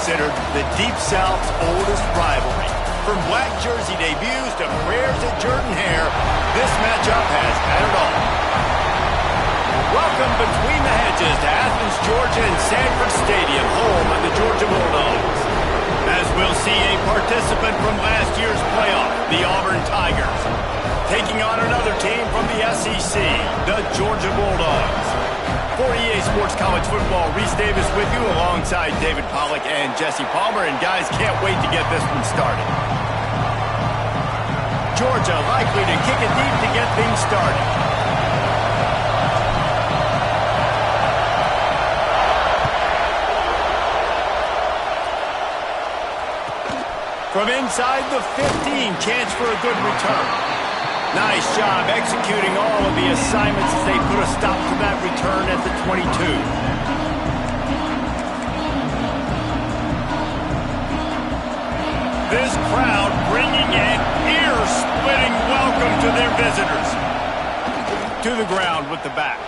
considered the Deep South's oldest rivalry. From black jersey debuts to prayers at Jordan-Hare, this matchup has had it all. Welcome between the hedges to Athens, Georgia and Sanford Stadium, home of the Georgia Bulldogs. As we'll see a participant from last year's playoff, the Auburn Tigers, taking on another team from the SEC, the Georgia Bulldogs. For EA Sports College Football, Reese Davis with you alongside David Pollack and Jesse Palmer. And guys, can't wait to get this one started. Georgia likely to kick it deep to get things started. From inside the 15, chance for a good return. Nice job executing all of the assignments as they put a stop to that return at the 22. This crowd bringing an ear-splitting welcome to their visitors. To the ground with the back.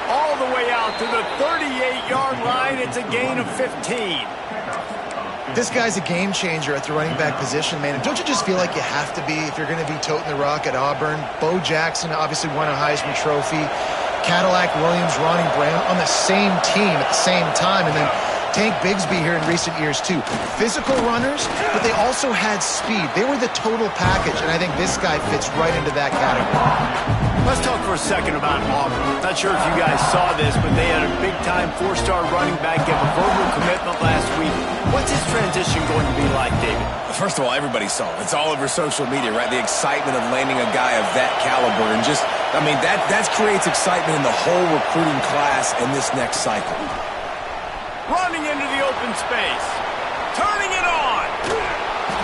All the way out to the 38-yard line. It's a gain of 15. This guy's a game changer at the running back position, man. And don't you just feel like you have to be if you're going to be toting the rock at Auburn? Bo Jackson obviously won a Heisman Trophy. Cadillac Williams, Ronnie Brown on the same team at the same time. And then Tank Bigsby here in recent years, too. Physical runners, but they also had speed. They were the total package, and I think this guy fits right into that category. Let's talk for a second about Auburn. Not sure if you guys saw this, but they had a big-time four-star running back give a verbal commitment last week. What's his transition going to be like, David? First of all, everybody saw it. It's all over social media, right? The excitement of landing a guy of that caliber. And just, I mean, that creates excitement in the whole recruiting class in this next cycle. Running into the open space. Turning it on.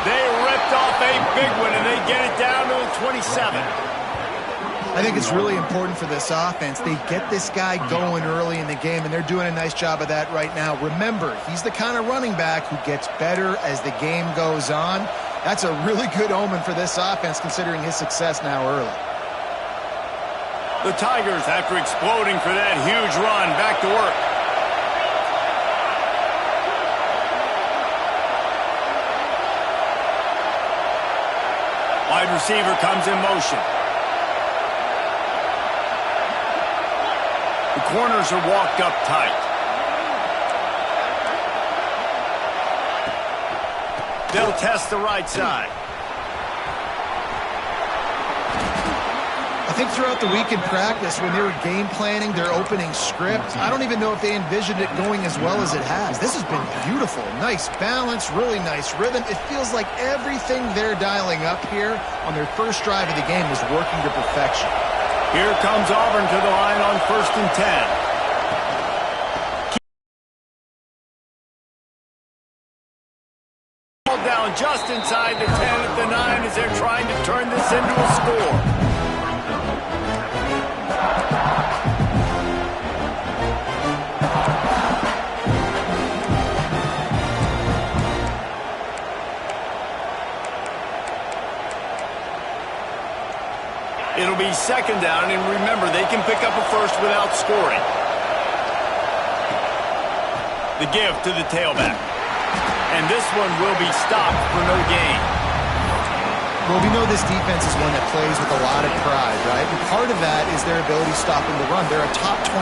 They ripped off a big one, and they get it down to the 27. I think it's really important for this offense. They get this guy going early in the game, and they're doing a nice job of that right now. Remember, he's the kind of running back who gets better as the game goes on. That's a really good omen for this offense, considering his success now early. The Tigers, after exploding for that huge run, back to work. Wide receiver comes in motion. The corners are walked up tight. They'll test the right side. I think throughout the week in practice, when they were game planning their opening script, I don't even know if they envisioned it going as well as it has. This has been beautiful. Nice balance, really nice rhythm. It feels like everything they're dialing up here on their first drive of the game is working to perfection. Here comes Auburn to the line on 1st and 10. Down just inside the 10 at the 9 as they're trying to turn this into a score. It'll be 2nd down, and remember, they can pick up a first without scoring. The give to the tailback. And this one will be stopped for no gain. Well, we know this defense is one that plays with a lot of pride, right? And part of that is their ability stopping the run. They're a top 25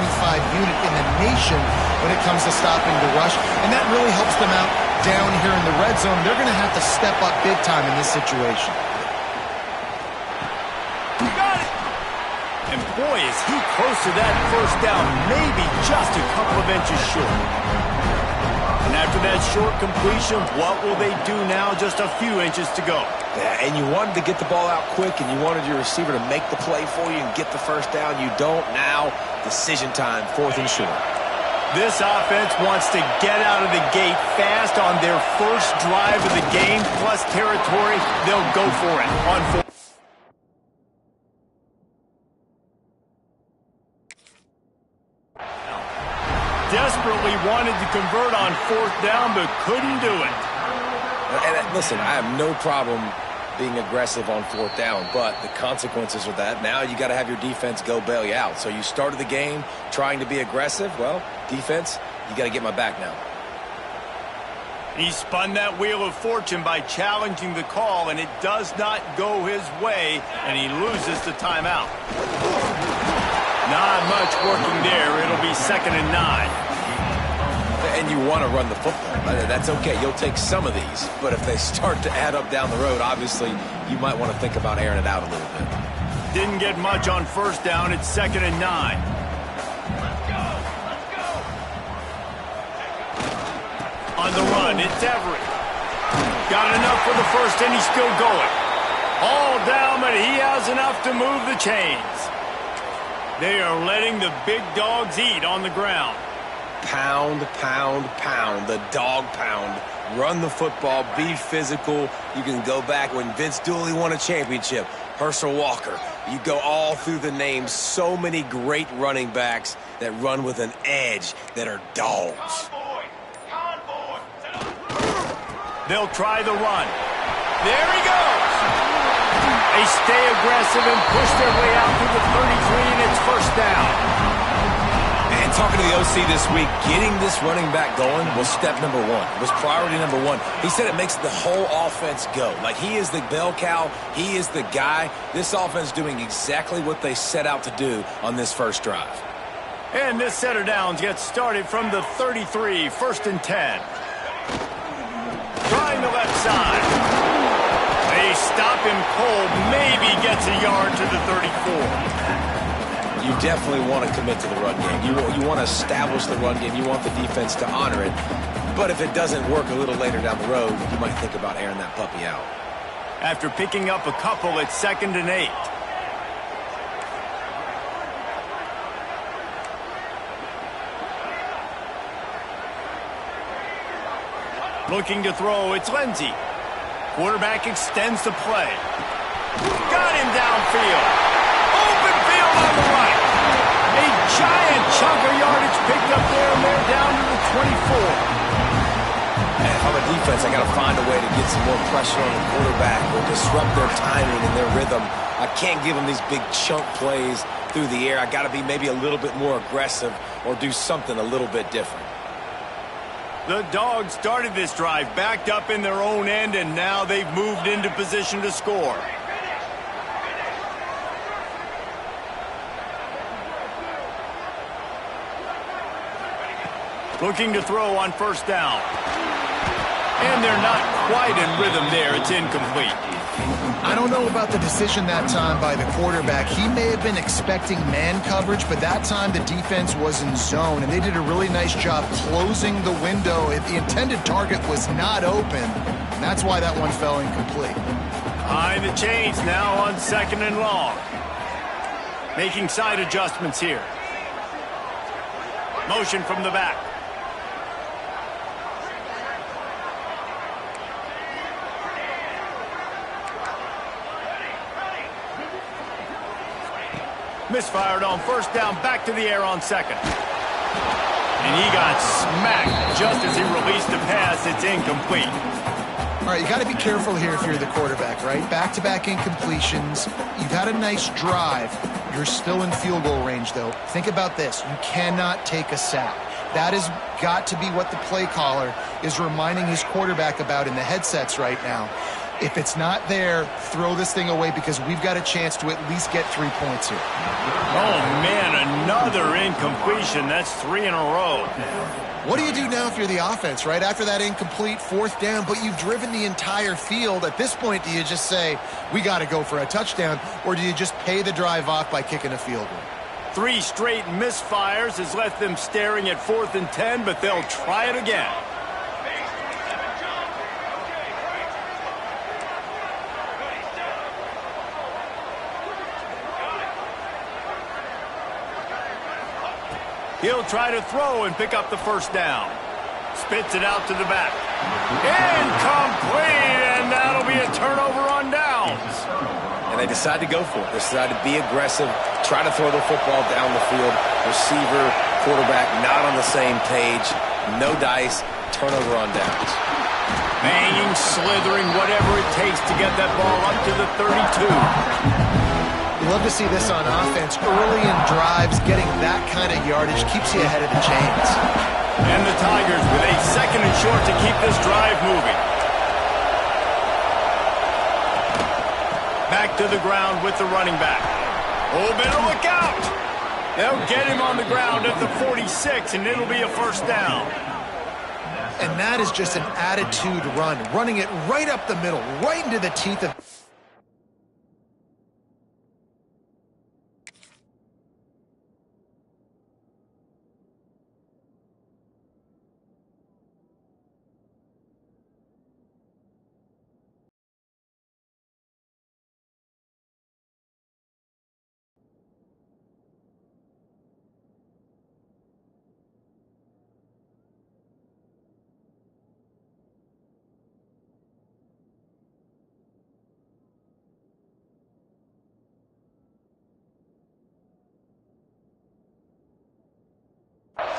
unit in the nation when it comes to stopping the rush, and that really helps them out down here in the red zone. They're going to have to step up big time in this situation. And boy, is he close to that first down, maybe just a couple of inches short. And after that short completion, what will they do now? Just a few inches to go. Yeah, and you wanted to get the ball out quick, and you wanted your receiver to make the play for you and get the first down. You don't now. Decision time, 4th and short. This offense wants to get out of the gate fast on their first drive of the game, plus territory. They'll go for it on 4th. Desperately wanted to convert on 4th down, but couldn't do it. And listen, I have no problem being aggressive on 4th down, but the consequences of that, now you got to have your defense go bail you out. So you started the game trying to be aggressive. Well, defense, You got to get my back now. He spun that wheel of fortune by challenging the call, and it does not go his way, and he loses the timeout. Not much working there. It'll be 2nd and 9. And you want to run the football. That's okay. You'll take some of these. But if they start to add up down the road, obviously, you might want to think about airing it out a little bit. Didn't get much on 1st down. It's 2nd and 9. On the run, it's Everett. Got enough for the first, and he's still going. All down, but he has enough to move the chains. They are letting the big dogs eat on the ground. Pound, pound, pound. The dog pound. Run the football. Be physical. You can go back when Vince Dooley won a championship. Herschel Walker. You go all through the names. So many great running backs that run with an edge that are dogs. They'll try the run. There he goes. They stay aggressive and push their way out through the 33, and it's 1st down. And talking to the OC this week, getting this running back going was step number 1. It was priority number 1. He said it makes the whole offense go. Like, he is the bell cow. He is the guy. This offense doing exactly what they set out to do on this first drive. And this set of downs gets started from the 33, 1st and 10. Trying the left side. They stop him cold. Maybe gets a yard to the 34. You definitely want to commit to the run game. You want to establish the run game. You want the defense to honor it. But if it doesn't work a little later down the road, you might think about airing that puppy out. After picking up a couple, it's 2nd and 8. Looking to throw, it's Lindsey. Quarterback extends the play. Got him downfield. Open field on the right. A giant chunk of yardage picked up there, and they're down to the 24. And if I'm a defense, I got to find a way to get some more pressure on the quarterback or disrupt their timing and their rhythm. I can't give them these big chunk plays through the air. I got to be maybe a little bit more aggressive or do something a little bit different. The Dogs started this drive backed up in their own end, and now they've moved into position to score. Looking to throw on 1st down. And they're not quite in rhythm there. It's incomplete. I don't know about the decision that time by the quarterback. He may have been expecting man coverage, but that time the defense was in zone, and they did a really nice job closing the window. The intended target was not open, and that's why that one fell incomplete. Behind the chains now on 2nd and long. Making side adjustments here. Motion from the back. Misfired on 1st down, back to the air on 2nd. And he got smacked just as he released the pass. It's incomplete. All right, you got to be careful here if you're the quarterback, right? Back-to-back incompletions. You've had a nice drive. You're still in field goal range, though. Think about this. You cannot take a sack. That has got to be what the play caller is reminding his quarterback about in the headsets right now. If it's not there, throw this thing away because we've got a chance to at least get 3 points here. Oh, man, another incompletion. That's 3 in a row. What do you do now if you're the offense, right? After that incomplete 4th down, but you've driven the entire field. At this point, do you just say, we got to go for a touchdown, or do you just pay the drive off by kicking a field goal? 3 straight misfires has left them staring at 4th and 10, but they'll try it again. He'll try to throw and pick up the 1st down. Spits it out to the back. Incomplete, and that'll be a turnover on downs. And they decide to go for it. They decide to be aggressive, try to throw the football down the field. Receiver, quarterback, not on the same page. No dice, turnover on downs. Banging, slithering, whatever it takes to get that ball up to the 32. You love to see this on offense. Early in drives, getting that kind of yardage keeps you ahead of the chains. And the Tigers with a second and short to keep this drive moving. Back to the ground with the running back. Oh, better look out. They'll get him on the ground at the 46, and it'll be a first down. And that is just an attitude run, running it right up the middle, right into the teeth of...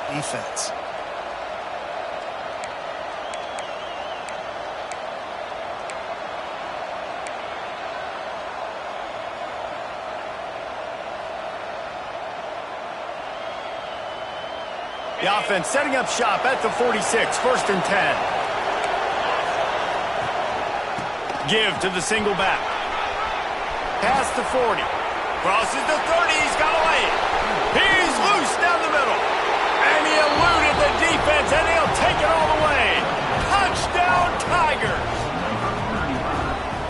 defense. The offense setting up shop at the 46, first and 10. Give to the single back. Past the 40. Crosses the 30, he's got away. He's loose down the middle. And he eluded the defense, and he'll take it all the way. Touchdown, Tigers.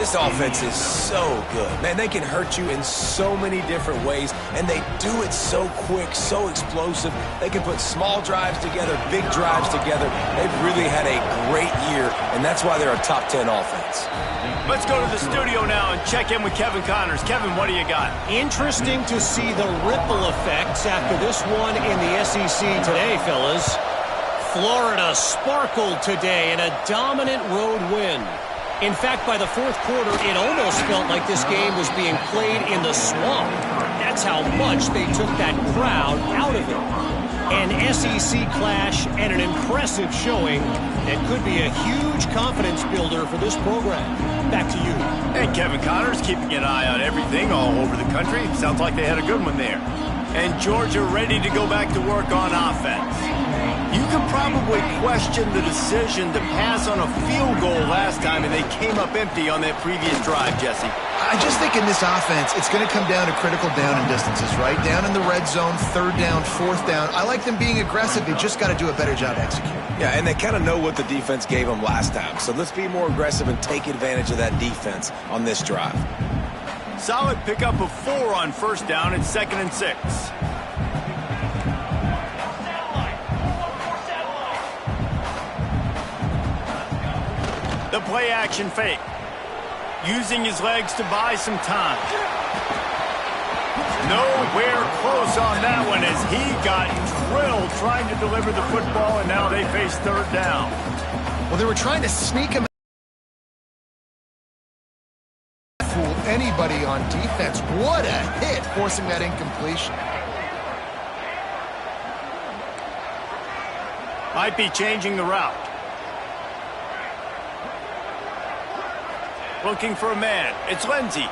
This offense is so good. Man, they can hurt you in so many different ways, and they do it so quick, so explosive. They can put small drives together, big drives together. They've really had a great year, and that's why they're a top 10 offense. Let's go to the studio now and check in with Kevin Connors. Kevin, what do you got? Interesting to see the ripple effects after this one in the SEC today, fellas. Florida sparkled today in a dominant road win. In fact, by the fourth quarter, it almost felt like this game was being played in the swamp. That's how much they took that crowd out of it. An SEC clash and an impressive showing that could be a huge confidence builder for this program. Back to you. And Kevin Connors keeping an eye on everything all over the country. Sounds like they had a good one there. And Georgia ready to go back to work on offense. You could probably question the decision to pass on a field goal last time, and they came up empty on that previous drive, Jesse. I just think in this offense, it's going to come down to critical down and distances, right? Down in the red zone, third down, fourth down. I like them being aggressive. They just got to do a better job executing. Yeah, and they kind of know what the defense gave them last time. So let's be more aggressive and take advantage of that defense on this drive. Solid pickup of 4 on first down and 2nd and 6. The play action fake. Using his legs to buy some time. Nowhere close on that one as he got drilled trying to deliver the football, and now they face third down. Well, they were trying to sneak him. Fool anybody on defense. What a hit, forcing that incompletion. Might be changing the route. Looking for a man. It's Lindsey.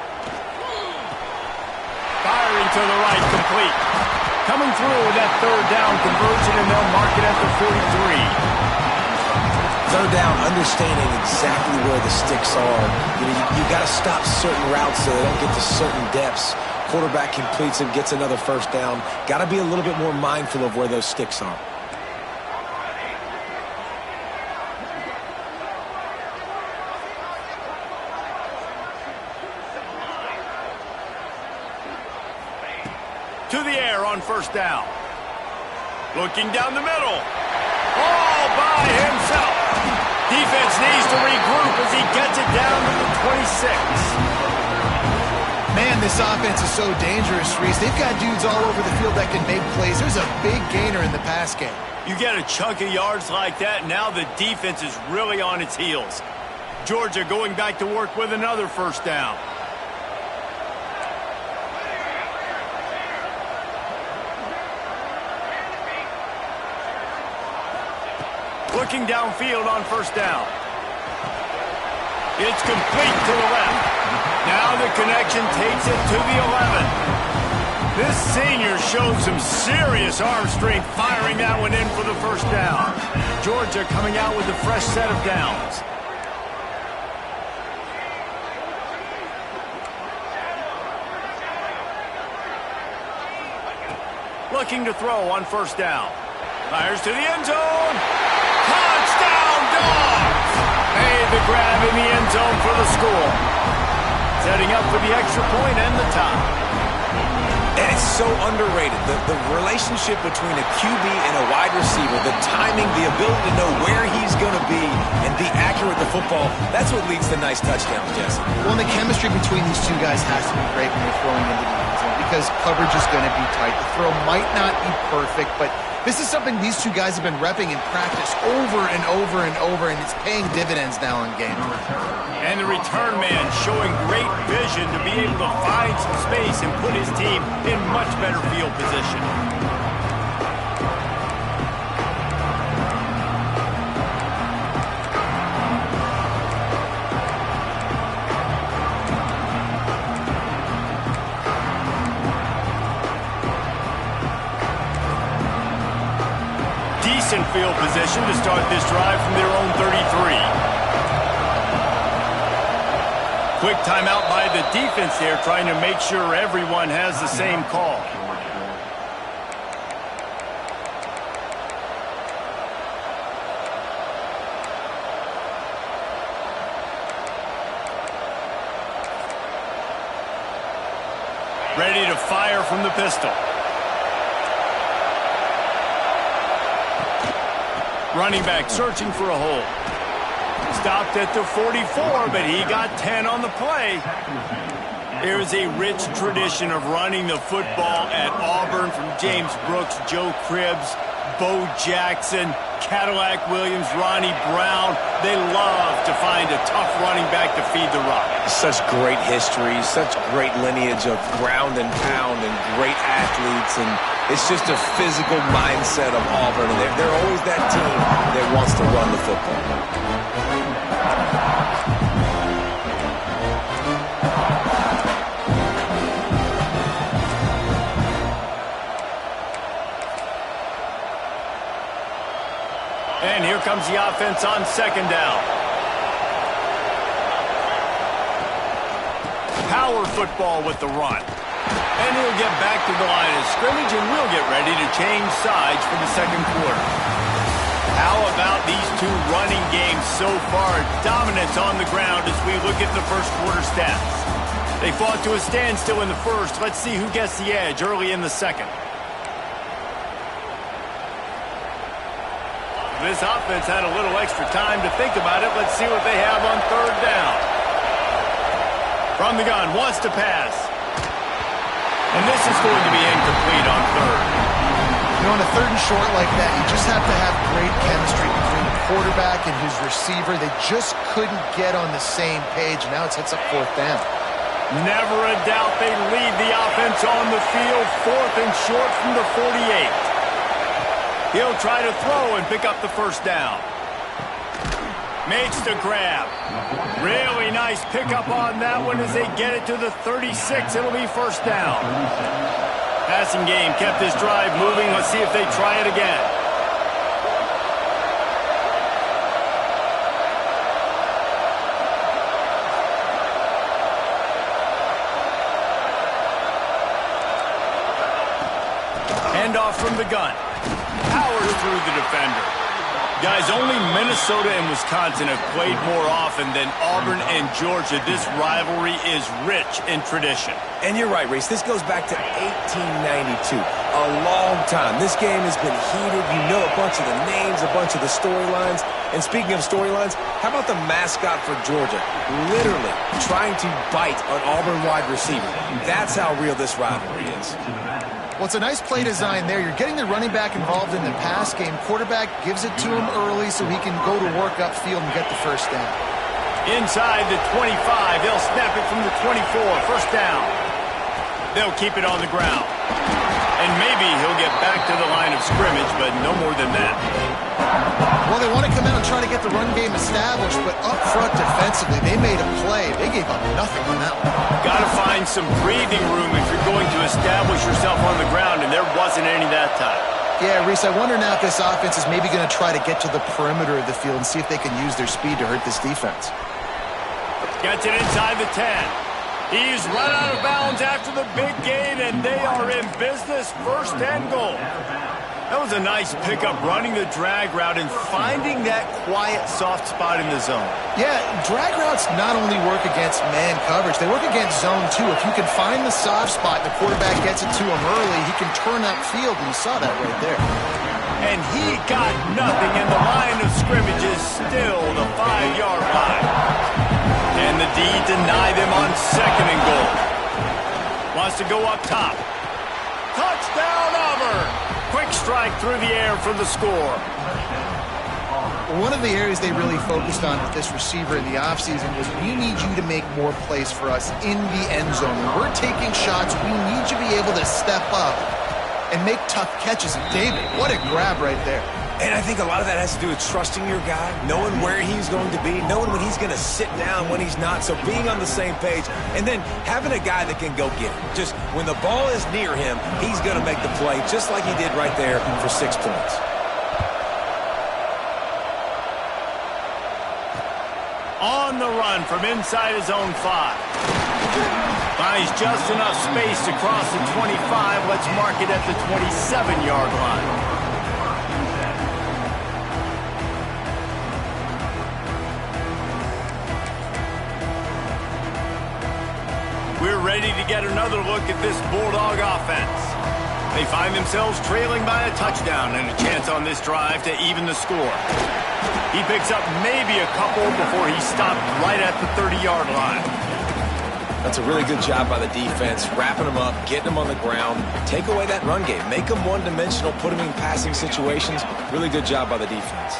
Firing to the right, complete. Coming through with that third down conversion, and they'll mark it at the 43. Third down, understanding exactly where the sticks are. You got to stop certain routes so they don't get to certain depths. Quarterback completes and gets another first down. Got to be a little bit more mindful of where those sticks are. To the air on first down. Looking down the middle. All by himself. Defense needs to regroup as he gets it down to the 26. Man, this offense is so dangerous, Reese. They've got dudes all over the field that can make plays. There's a big gainer in the pass game. You get a chunk of yards like that, now the defense is really on its heels. Georgia going back to work with another first down. Looking downfield on first down. It's complete to the left. Now the connection takes it to the 11. This senior showed some serious arm strength firing that one in for the first down. Georgia coming out with a fresh set of downs. Looking to throw on first down. Fires to the end zone. Touchdown, Dogs! Made the grab in the end zone for the score. Setting up for the extra point and the tie. And it's so underrated. The relationship between a QB and a wide receiver, the timing, the ability to know where he's going to be and be accurate with the football, that's what leads to nice touchdowns, Jesse. Well, and the chemistry between these two guys has to be great when they're throwing into the end zone because coverage is going to be tight. The throw might not be perfect, but this is something these two guys have been repping in practice over and over and over, and it's paying dividends now in games. And the return man showing great vision to be able to find some space and put his team in much better field position. Decent field position to start this drive from their own 33. Quick timeout by the defense there, trying to make sure everyone has the same call. Ready to fire from the pistol. Running back searching for a hole. Stopped at the 44, but he got 10 on the play. There's a rich tradition of running the football at Auburn from James Brooks, Joe Cribbs, Bo Jackson, Cadillac Williams, Ronnie Brown. They love to find a tough running back to feed the rock. Such great history, such great lineage of ground and pound and great athletes, and it's just a physical mindset of Auburn. And they're always that team that wants to run the football. And here comes the offense on second down. Power football with the run. And he'll get back to the line of scrimmage, and we'll get ready to change sides for the second quarter. How about these two running games so far? Dominance on the ground as we look at the first quarter stats. They fought to a standstill in the first. Let's see who gets the edge early in the second. This offense had a little extra time to think about it. Let's see what they have on third down. From the gun, wants to pass. And this is going to be incomplete on third. You know, on a third and short like that, you just have to have great chemistry between the quarterback and his receiver. They just couldn't get on the same page. Now it sets up fourth down. Never a doubt they lead the offense on the field. Fourth and short from the 48. He'll try to throw and pick up the first down. Makes the grab. Really nice pickup on that one as they get it to the 36. It'll be first down. Passing game kept this drive moving. Let's see if they try it again. Handoff from the gun. Powers through the defender. Guys, only Minnesota and Wisconsin have played more often than Auburn and Georgia. This rivalry is rich in tradition. And you're right, Reese. This goes back to 1892. A long time. This game has been heated. You know a bunch of the names, a bunch of the storylines. And speaking of storylines, how about the mascot for Georgia? Literally trying to bite an Auburn wide receiver. That's how real this rivalry is. Well, it's a nice play design there. You're getting the running back involved in the pass game. Quarterback gives it to him early so he can go to work upfield and get the first down. Inside the 25, they'll snap it from the 24. First down. They'll keep it on the ground. And maybe he'll get back to the line of scrimmage, but no more than that. Well, they want to come out and try to get the run game established, but up front defensively, they made a play. They gave up nothing on that one. Got to find some breathing room if you're going to establish yourself on the ground, and there wasn't any that time. Yeah, Reese, I wonder now if this offense is maybe going to try to get to the perimeter of the field and see if they can use their speed to hurt this defense. Gets it inside the 10. He's run out of bounds after the big gain, and they are in business. First and goal. That was a nice pickup, running the drag route and finding that quiet, soft spot in the zone. Yeah, drag routes not only work against man coverage, they work against zone too. If you can find the soft spot and the quarterback gets it to him early, he can turn that field, and you saw that right there. And he got nothing, and the line of scrimmage is still the 5-yard line. And the D denied them on second and goal. Wants to go up top. Touchdown, Auburn! Quick strike through the air for the score. One of the areas they really focused on with this receiver in the offseason was, we need you to make more plays for us in the end zone. When we're taking shots, we need you to be able to step up and make tough catches. And David, what a grab right there. And I think a lot of that has to do with trusting your guy, knowing where he's going to be, knowing when he's going to sit down, when he's not, so being on the same page, and then having a guy that can go get it. Just when the ball is near him, he's going to make the play, just like he did right there for 6 points. On the run from inside his own 5. Finds just enough space to cross the 25. Let's mark it at the 27-yard line. We're ready to get another look at this Bulldog offense. They find themselves trailing by a touchdown and a chance on this drive to even the score. He picks up maybe a couple before he stopped right at the 30-yard line. That's a really good job by the defense, wrapping them up, getting them on the ground, take away that run game, make them one-dimensional, put them in passing situations. Really good job by the defense.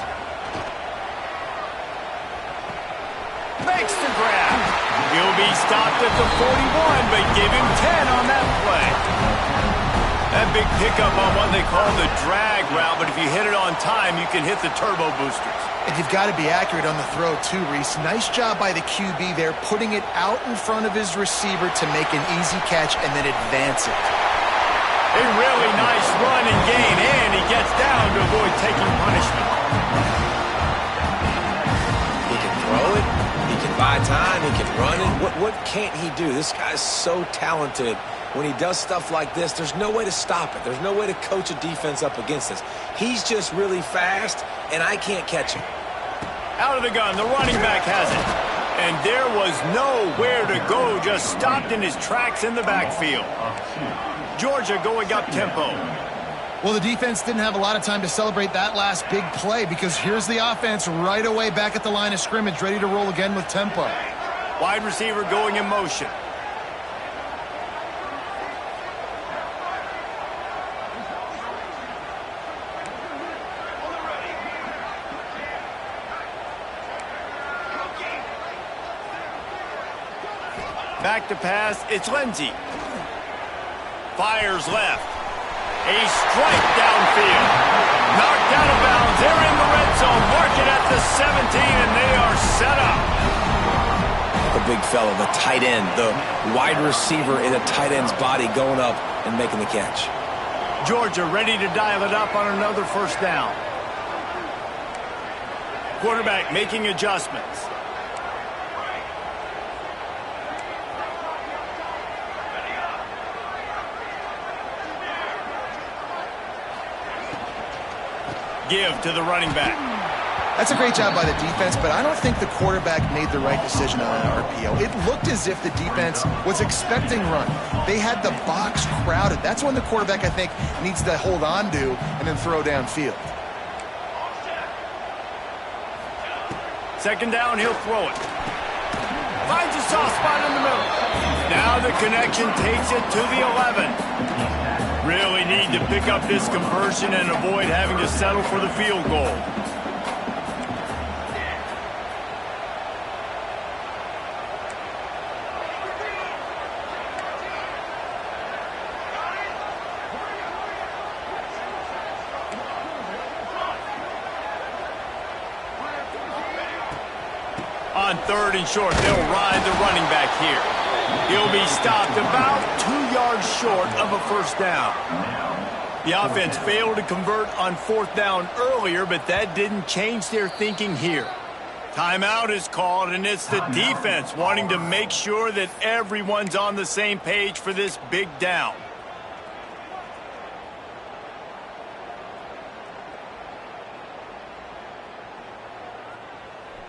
Makes the grab. He'll be stopped at the 41, but give him 10 on that play. That big pickup on what they call the drag route, but if you hit it on time, you can hit the turbo boosters. And you've got to be accurate on the throw too, Reese. Nice job by the QB there, putting it out in front of his receiver to make an easy catch and then advance it. A really nice run and gain, and he gets down to avoid taking punishment. He can throw it. He can buy time. He can run it. What can't he do? This guy's so talented. When he does stuff like this, there's no way to stop it. There's no way to coach a defense up against this. He's just really fast, and I can't catch him. Out of the gun, the running back has it. And there was nowhere to go, just stopped in his tracks in the backfield. Georgia going up tempo. Well, the defense didn't have a lot of time to celebrate that last big play, because here's the offense right away back at the line of scrimmage, ready to roll again with tempo. Wide receiver going in motion. Back to pass, it's Lindsey. Fires left. A strike downfield. Knocked out of bounds. They're in the red zone. Mark it at the 17, and they are set up. The big fella, the tight end, the wide receiver in a tight end's body going up and making the catch. Georgia ready to dial it up on another first down. Quarterback making adjustments. Give to the running back. That's a great job by the defense, but I don't think the quarterback made the right decision on an RPO. It looked as if the defense was expecting run. They had the box crowded. That's when the quarterback, I think, needs to hold on to and then throw downfield. Second down, he'll throw it. Finds a soft spot in the middle. Now the connection takes it to the 11. Really need to pick up this conversion and avoid having to settle for the field goal. On 3rd and short, they'll ride the running back here. He'll be stopped about 2 yards short of a first down. The offense failed to convert on 4th down earlier, but that didn't change their thinking here. Timeout is called, and it's the defense wanting to make sure that everyone's on the same page for this big down.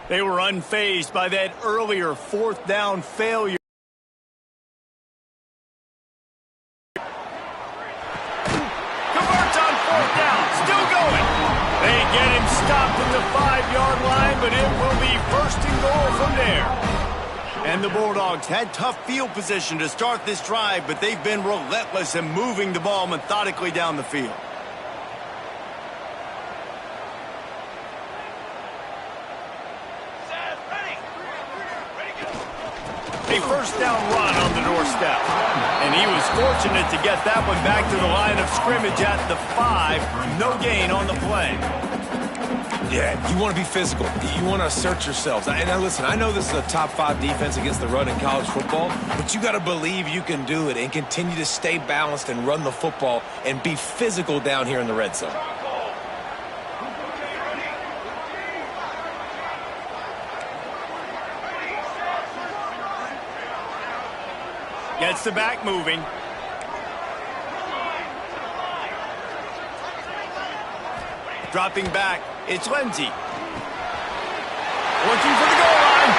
They were unfazed by that earlier 4th down failure. Converts on 4th down, still going. They get him stopped at the 5-yard line, but it will be 1st and goal from there. And the Bulldogs had tough field position to start this drive, but they've been relentless in moving the ball methodically down the field. A 1st down run on the doorstep. And he was fortunate to get that one back to the line of scrimmage at the 5. No gain on the play. Yeah, you want to be physical. You want to assert yourselves. And now listen, I know this is a top 5 defense against the run in college football, but you got to believe you can do it and continue to stay balanced and run the football and be physical down here in the red zone. Gets the back moving. Dropping back, it's Lindsey. Looking for the goal line.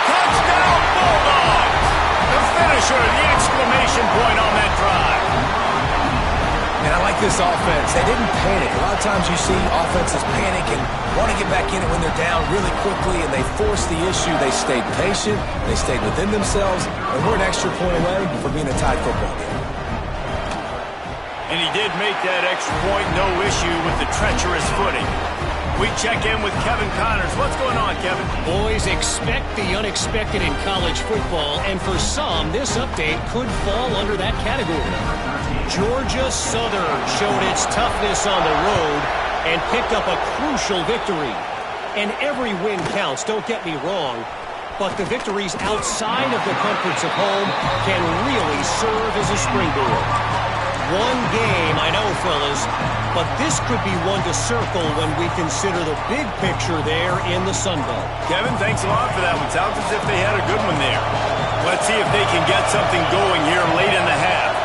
Touchdown, Bulldogs! The finisher, the exclamation point on that drive. And I like this offense. They didn't panic. A lot of times you see offenses panic and want to get back in it when they're down really quickly, and they force the issue. They stayed patient. They stayed within themselves, and we're an extra point away from being a tied football game. And he did make that extra point, no issue with the treacherous footing. We check in with Kevin Connors. What's going on, Kevin? Boys, expect the unexpected in college football, and for some, this update could fall under that category. Georgia Southern showed its toughness on the road and picked up a crucial victory. And every win counts, don't get me wrong, but the victories outside of the comforts of home can really serve as a springboard. One game, I know, fellas, but this could be one to circle when we consider the big picture there in the Sun Belt. Kevin, thanks a lot for that one. Sounds as if they had a good one there. Let's see if they can get something going here late in the half.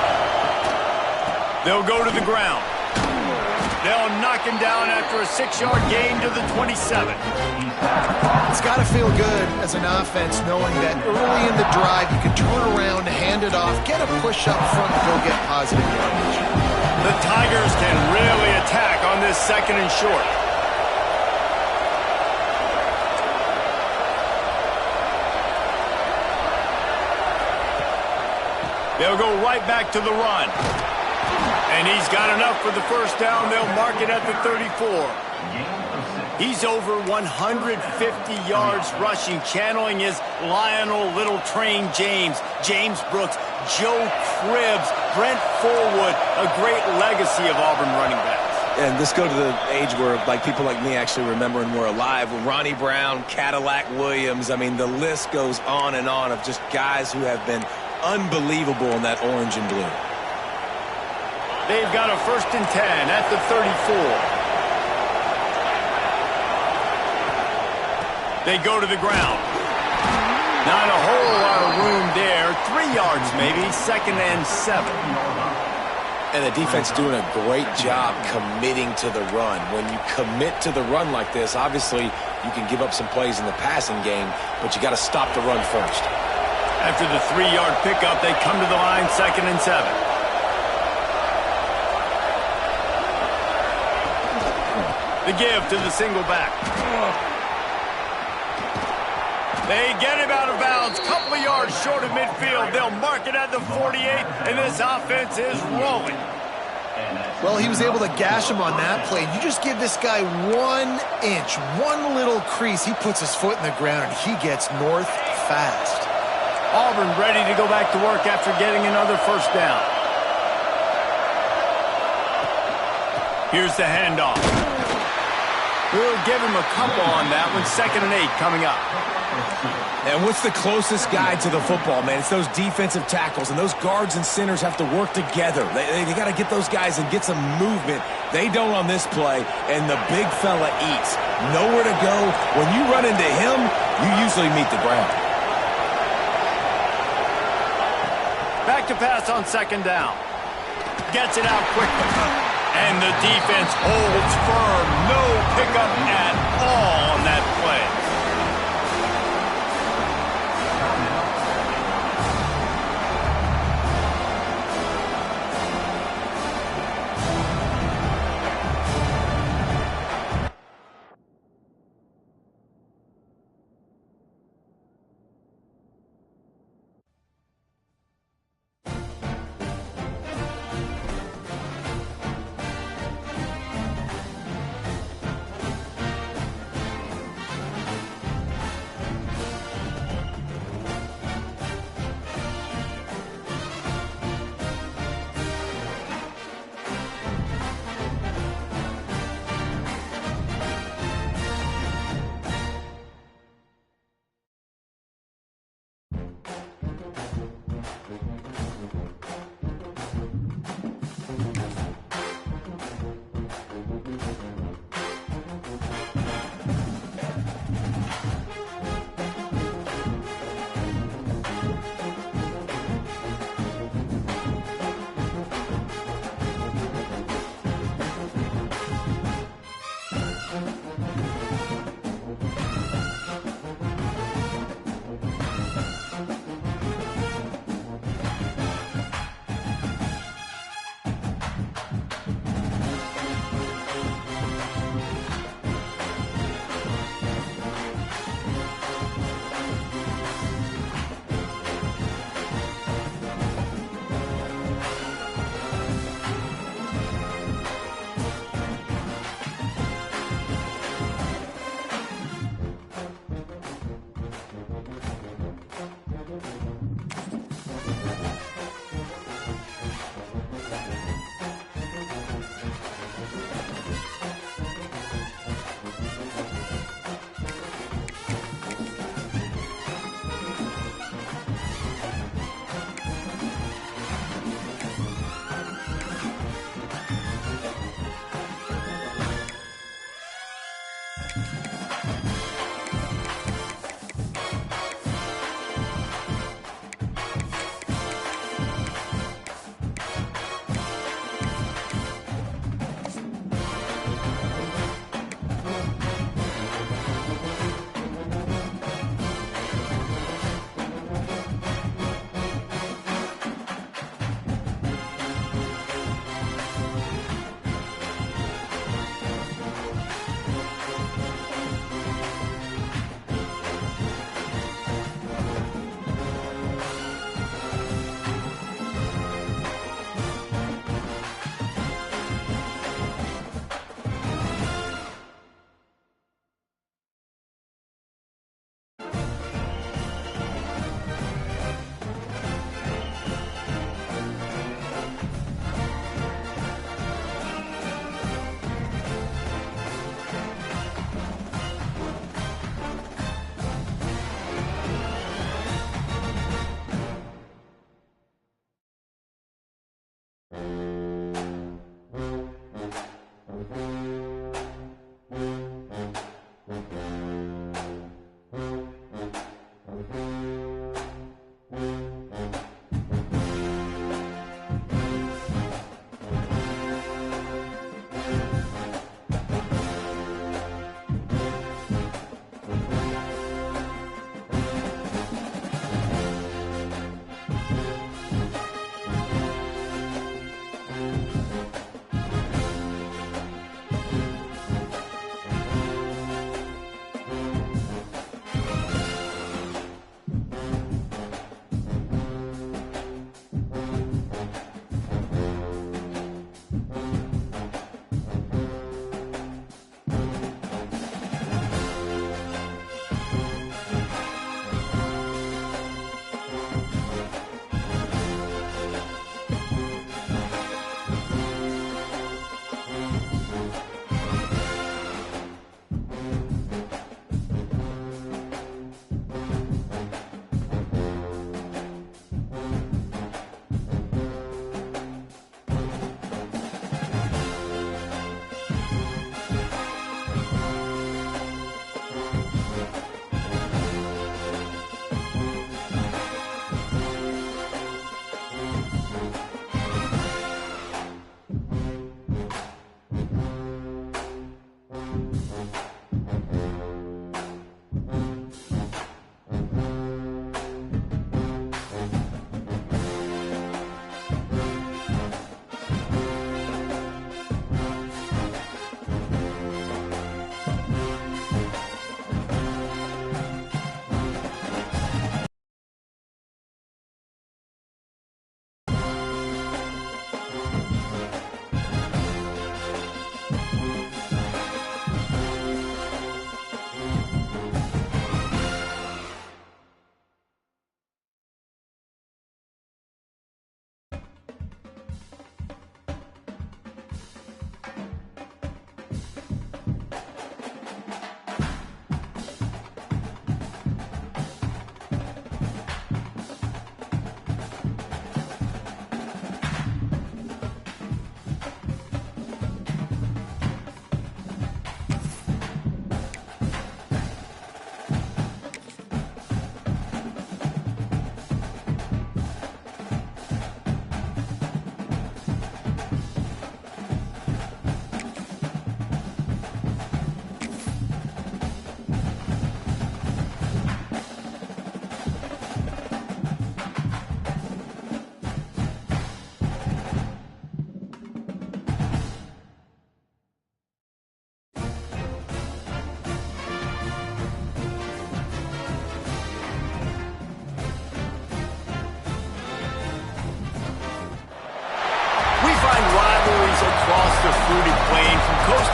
They'll go to the ground. They'll knock him down after a 6-yard gain to the 27. It's got to feel good as an offense knowing that early in the drive you can turn around, hand it off, get a push up front, and go get positive yardage. The Tigers can really attack on this 2nd and short. They'll go right back to the run. And he's got enough for the first down. They'll mark it at the 34. He's over 150 yards rushing, channeling his Lionel Little Train James, James Brooks, Joe Cribbs, Brent Forwood, a great legacy of Auburn running backs. And this goes to the age where people like me actually remember and were alive. With Ronnie Brown, Cadillac Williams, I mean, the list goes on and on of just guys who have been unbelievable in that orange and blue. They've got a 1st and 10 at the 34. They go to the ground. Not a whole lot of room there. 3 yards maybe, 2nd and 7. And the defense doing a great job committing to the run. When you commit to the run like this, obviously you can give up some plays in the passing game, but you got to stop the run first. After the 3-yard pickup, they come to the line, 2nd and 7. The give to the single back. They get him out of bounds, couple of yards short of midfield. They'll mark it at the 48, and this offense is rolling. Well, he was able to gash him on that play. You just give this guy 1 inch, one little crease, he puts his foot in the ground, and he gets north fast. Auburn ready to go back to work after getting another first down. Here's the handoff. We'll give him a couple on that one. 2nd and 8 coming up. And what's the closest guy to the football, man? It's those defensive tackles, and those guards and centers have to work together. They got to get those guys and get some movement. They don't on this play, and the big fella eats. Nowhere to go. When you run into him, you usually meet the ground. Back to pass on 2nd down. Gets it out quickly. And the defense holds firm. No pickup at all on that play.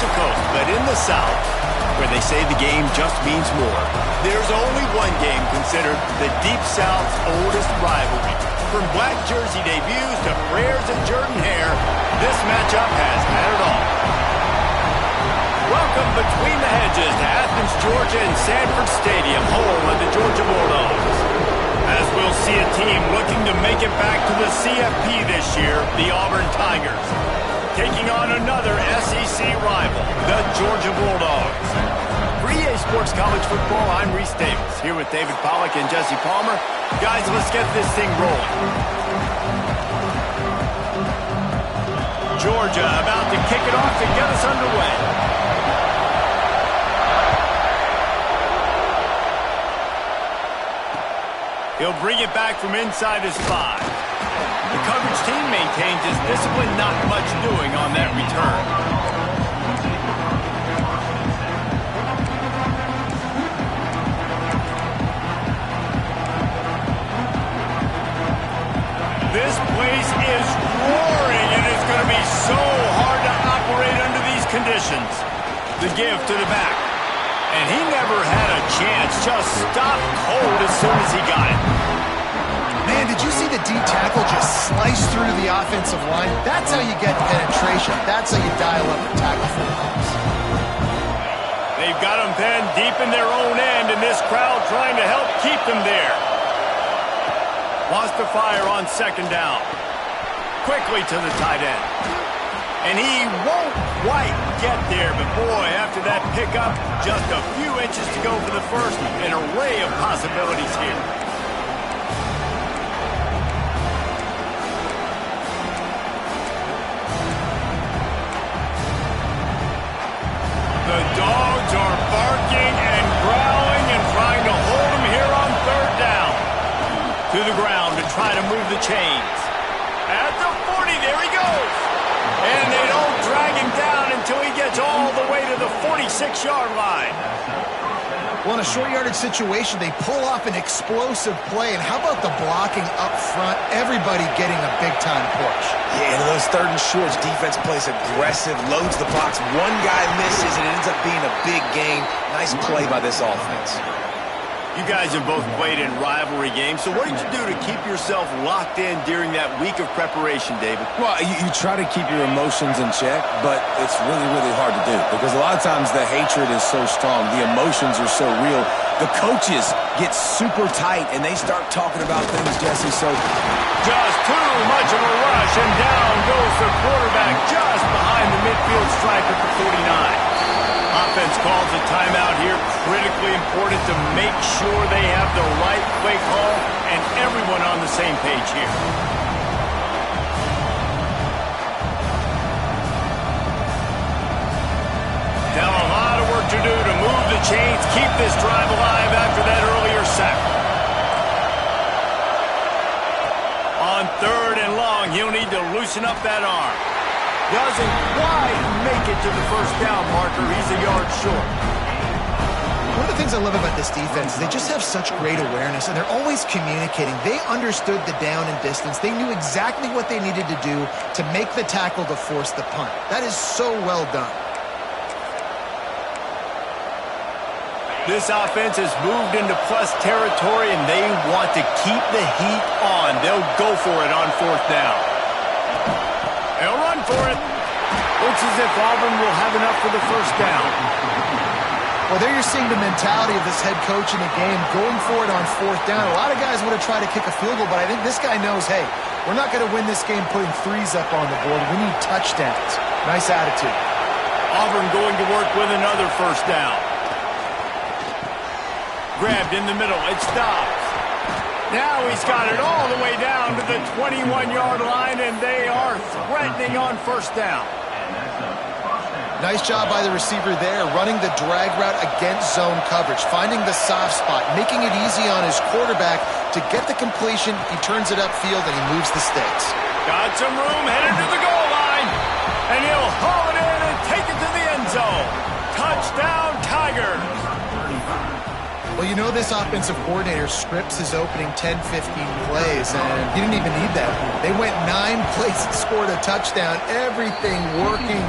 to coast, but in the South, where they say the game just means more, there's only one game considered the Deep South's oldest rivalry. From black jersey debuts to prayers of Jordan Hare, this matchup has had it all. Welcome between the hedges to Athens, Georgia and Sanford Stadium, home of the Georgia Bulldogs. As we'll see a team looking to make it back to the CFP this year, the Auburn Tigers, taking on another SEC rival, the Georgia Bulldogs. For EA Sports College Football, I'm Reese Davis, here with David Pollack and Jesse Palmer. Guys, let's get this thing rolling. Georgia about to kick it off to get us underway. He'll bring it back from inside his 5. The coverage team maintains his discipline, not much doing on that return. This place is roaring, and it's going to be so hard to operate under these conditions. The give to the back. And he never had a chance, just stopped cold as soon as he got it. Man, did you see the D tackle just slice through the offensive line? That's how you get penetration. That's how you dial up the tackle for loss. They've got them pinned deep in their own end, and this crowd trying to help keep them there. Wants to fire on second down. Quickly to the tight end. And he won't quite get there, but boy, after that pickup, just a few inches to go for the first. An array of possibilities here. The Dogs are barking and growling and trying to hold him here on third down. To the ground to try to move the chains. At the 40, there he goes. And they don't drag him down until he gets all the way to the 46-yard line. Well, in a short yardage situation, they pull off an explosive play. And how about the blocking up front? Everybody getting a big-time push. Yeah, in those third and shorts, defense plays aggressive, loads the box. One guy misses, and it ends up being a big gain. Nice play by this offense. You guys have both played in rivalry games, so what did you do to keep yourself locked in during that week of preparation, David? Well, you try to keep your emotions in check, but it's really, really hard to do because a lot of times the hatred is so strong, the emotions are so real. The coaches get super tight, and they start talking about things, Jesse, so... Just too much of a rush, and down goes the quarterback just behind the midfield stripe at the 49. Offense calls a timeout here. Critically important to make sure they have the right play call and everyone on the same page here. Now a lot of work to do to move the chains, keep this drive alive after that earlier sack. On third and long, he'll need to loosen up that arm. Doesn't quite make it to the first down marker. He's a yard short. One of the things I love about this defense is they just have such great awareness, and they're always communicating. They understood the down and distance. They knew exactly what they needed to do to make the tackle to force the punt. That is so well done. This offense has moved into plus territory, and they want to keep the heat on. They'll go for it on fourth down. They'll run for it. Looks as if Auburn will have enough for the first down. Well, there you're seeing the mentality of this head coach in the game, going for it on fourth down. A lot of guys would have tried to kick a field goal, but I think this guy knows, hey, we're not going to win this game putting threes up on the board. We need touchdowns. Nice attitude. Auburn going to work with another first down. Grabbed in the middle. It stops. Now he's got it all the way down to the 21-yard line, and they are threatening on first down. Nice job by the receiver there, running the drag route against zone coverage, finding the soft spot, making it easy on his quarterback to get the completion. He turns it upfield, and he moves the sticks. Got some room, headed to the goal line, and he'll haul it in and take it to the end zone. Touchdown, Tigers. Well, you know this offensive coordinator scripts his opening 10, 15 plays, and he didn't even need that. They went 9 plays and scored a touchdown. Everything working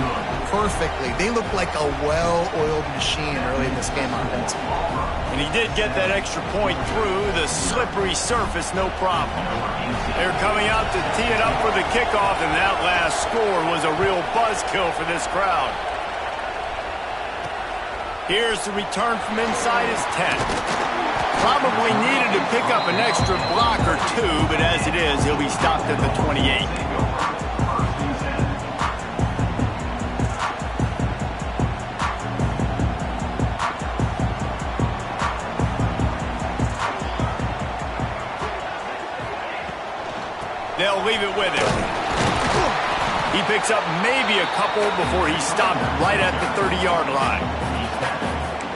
perfectly. They look like a well-oiled machine early in this game offensively. And he did get that extra point through the slippery surface, no problem. They're coming out to tee it up for the kickoff, and that last score was a real buzzkill for this crowd. Here's the return from inside his 10. Probably needed to pick up an extra block or two, but as it is, he'll be stopped at the 28. They'll leave it with him. He picks up maybe a couple before he's stopped right at the 30-yard line.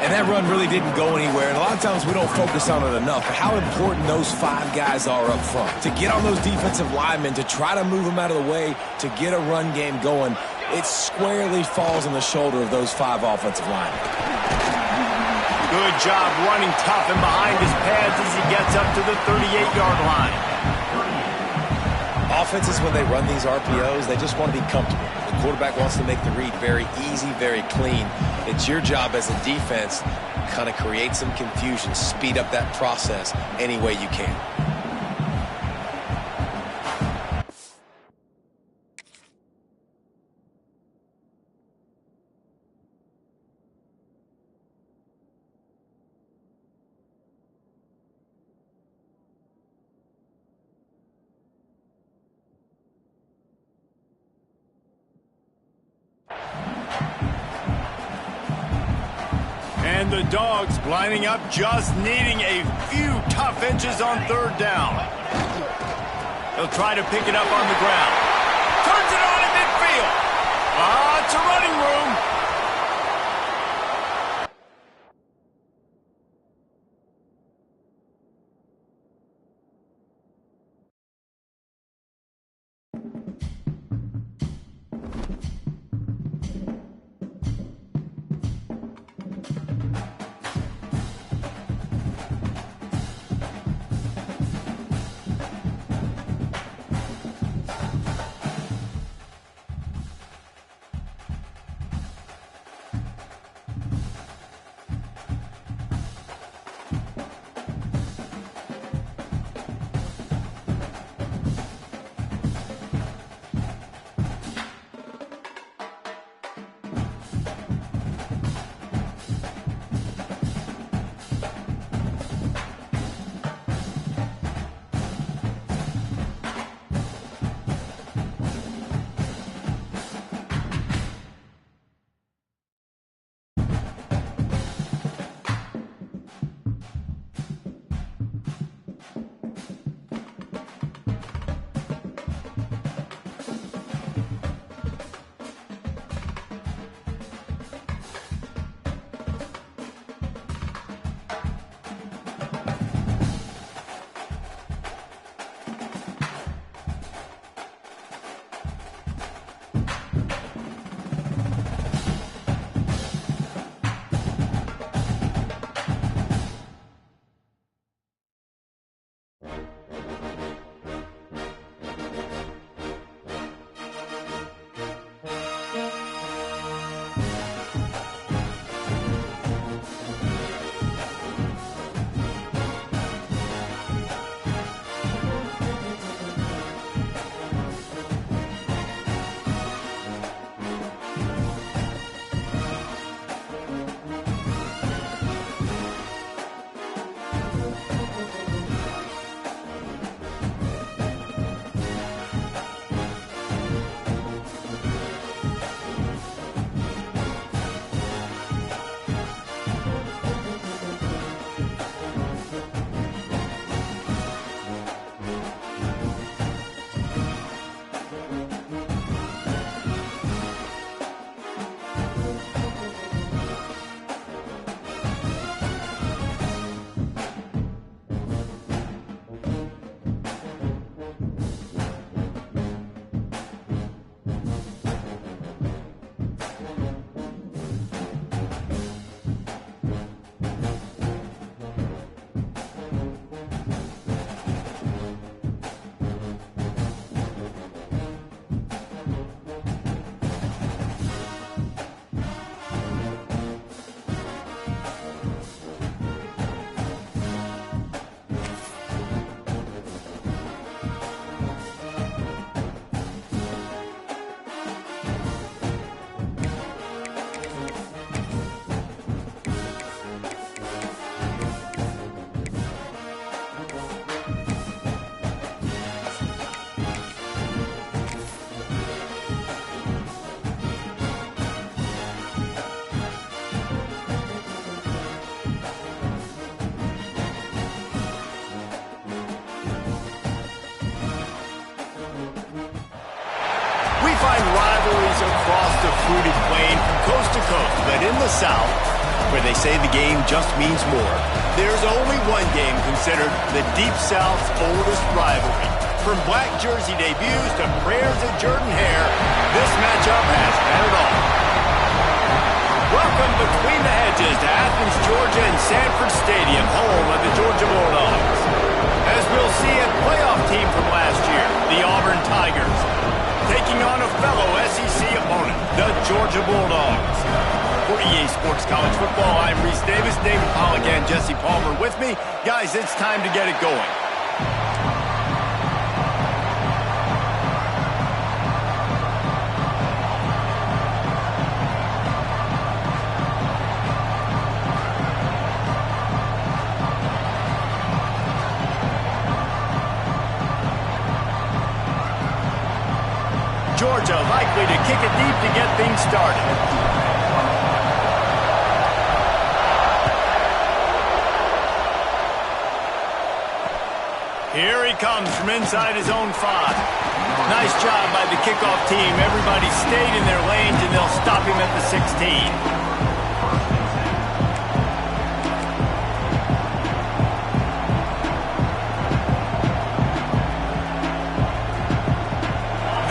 And that run really didn't go anywhere, and a lot of times we don't focus on it enough, but how important those 5 guys are up front. To get on those defensive linemen, to try to move them out of the way, to get a run game going, it squarely falls on the shoulder of those 5 offensive linemen. Good job running tough and behind his pads as he gets up to the 38-yard line. Offenses, when they run these RPOs, they just want to be comfortable. The quarterback wants to make the read very easy, very clean. It's your job as a defense to kind of create some confusion, speed up that process any way you can. And the Dogs lining up, just needing a few tough inches on 3rd down. They'll try to pick it up on the ground. Turns it on in midfield. It's a running room. recruited playing from coast to coast, but in the South, where they say the game just means more, there's only one game considered the Deep South's oldest rivalry. From black jersey debuts to prayers at Jordan Hare, this matchup has had it all. Welcome between the hedges to Athens, Georgia and Sanford Stadium, home of the Georgia Bulldogs. As we'll see, a playoff team from last year, the Auburn Tigers, taking on a fellow SEC opponent, the Georgia Bulldogs. For EA Sports College Football, I'm Reese Davis, David Pollack, and Jesse Palmer with me. Guys, it's time to get it going. Georgia likely to kick it deep to get things started. Here he comes from inside his own 5. Nice job by the kickoff team. Everybody stayed in their lanes, and they'll stop him at the 16.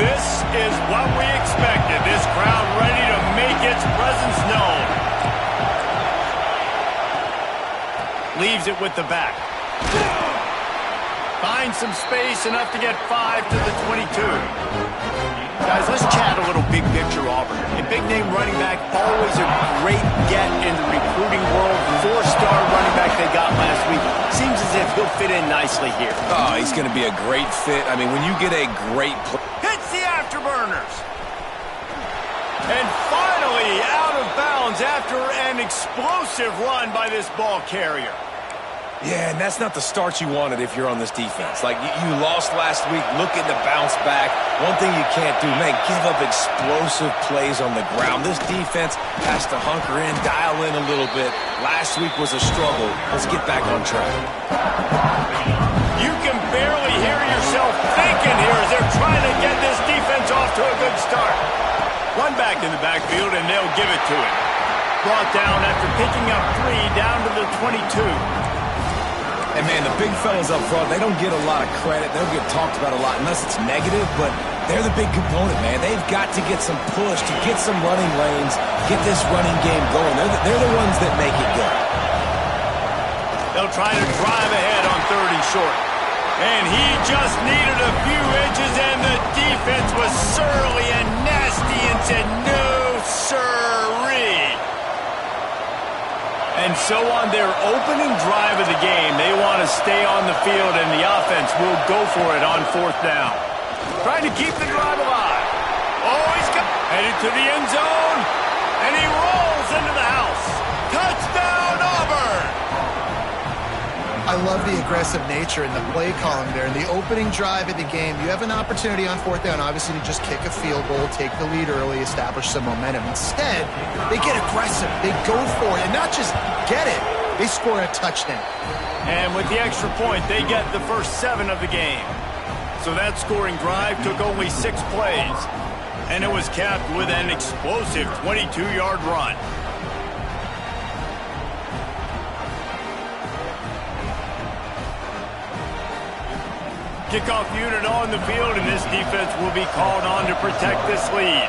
This is what we expected. This crowd ready to make its presence known. Leaves it with the back. Finds some space, enough to get 5 to the 22. Guys, let's chat a little big picture Auburn. A big-name running back, always a great get in the recruiting world. 4-star running back they got last week. Seems as if he'll fit in nicely here. Oh, he's going to be a great fit. I mean, when you get a great player. Hits the afterburners. And finally out of bounds after an explosive run by this ball carrier. Yeah, and that's not the start you wanted if you're on this defense. Like, you lost last week, looking to bounce back. One thing you can't do, man, give up explosive plays on the ground. This defense has to hunker in, dial in a little bit. Last week was a struggle. Let's get back on track. You can barely hear yourself thinking here as they're trying to get this defense off to a good start. Run back in the backfield, and they'll give it to him. Brought down after picking up 3 down to the 22. And, man, the big fellas up front, they don't get a lot of credit. They don't get talked about a lot unless it's negative, but they're the big component, man. They've got to get some push, to get some running lanes, get this running game going. They're the ones that make it go. They'll try to drive ahead on 3rd and short. And he just needed a few inches, and the defense was surly and nasty and said, no, sirree. And so on their opening drive of the game, they want to stay on the field, and the offense will go for it on 4th down. Trying to keep the drive alive. Oh, he's headed to the end zone, and he rolls into the house. Touchdown, Auburn! I love the aggressive nature in the play column there. In the opening drive of the game, you have an opportunity on 4th down, obviously, to just kick a field goal, take the lead early, establish some momentum. Instead, they get aggressive. They go for it, and not just get it, they score a touchdown. And with the extra point, they get the first 7 of the game. So that scoring drive took only 6 plays, and it was capped with an explosive 22-yard run. Kickoff unit on the field, and this defense will be called on to protect this lead.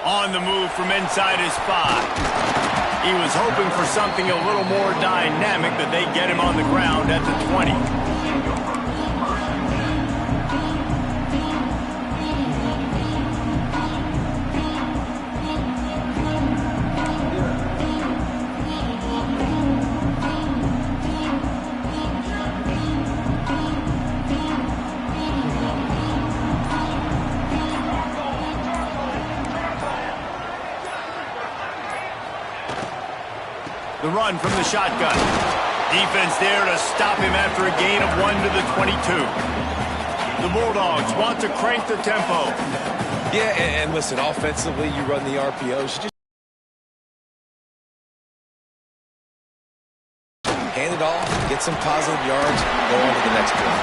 On the move from inside his 5. He was hoping for something a little more dynamic, but they get him on the ground at the 20. The run from the shotgun. Defense there to stop him after a gain of 1 to the 22. The Bulldogs want to crank the tempo. Yeah, and listen, offensively, you run the RPOs. You just hand it off, get some positive yards, go on to the next play.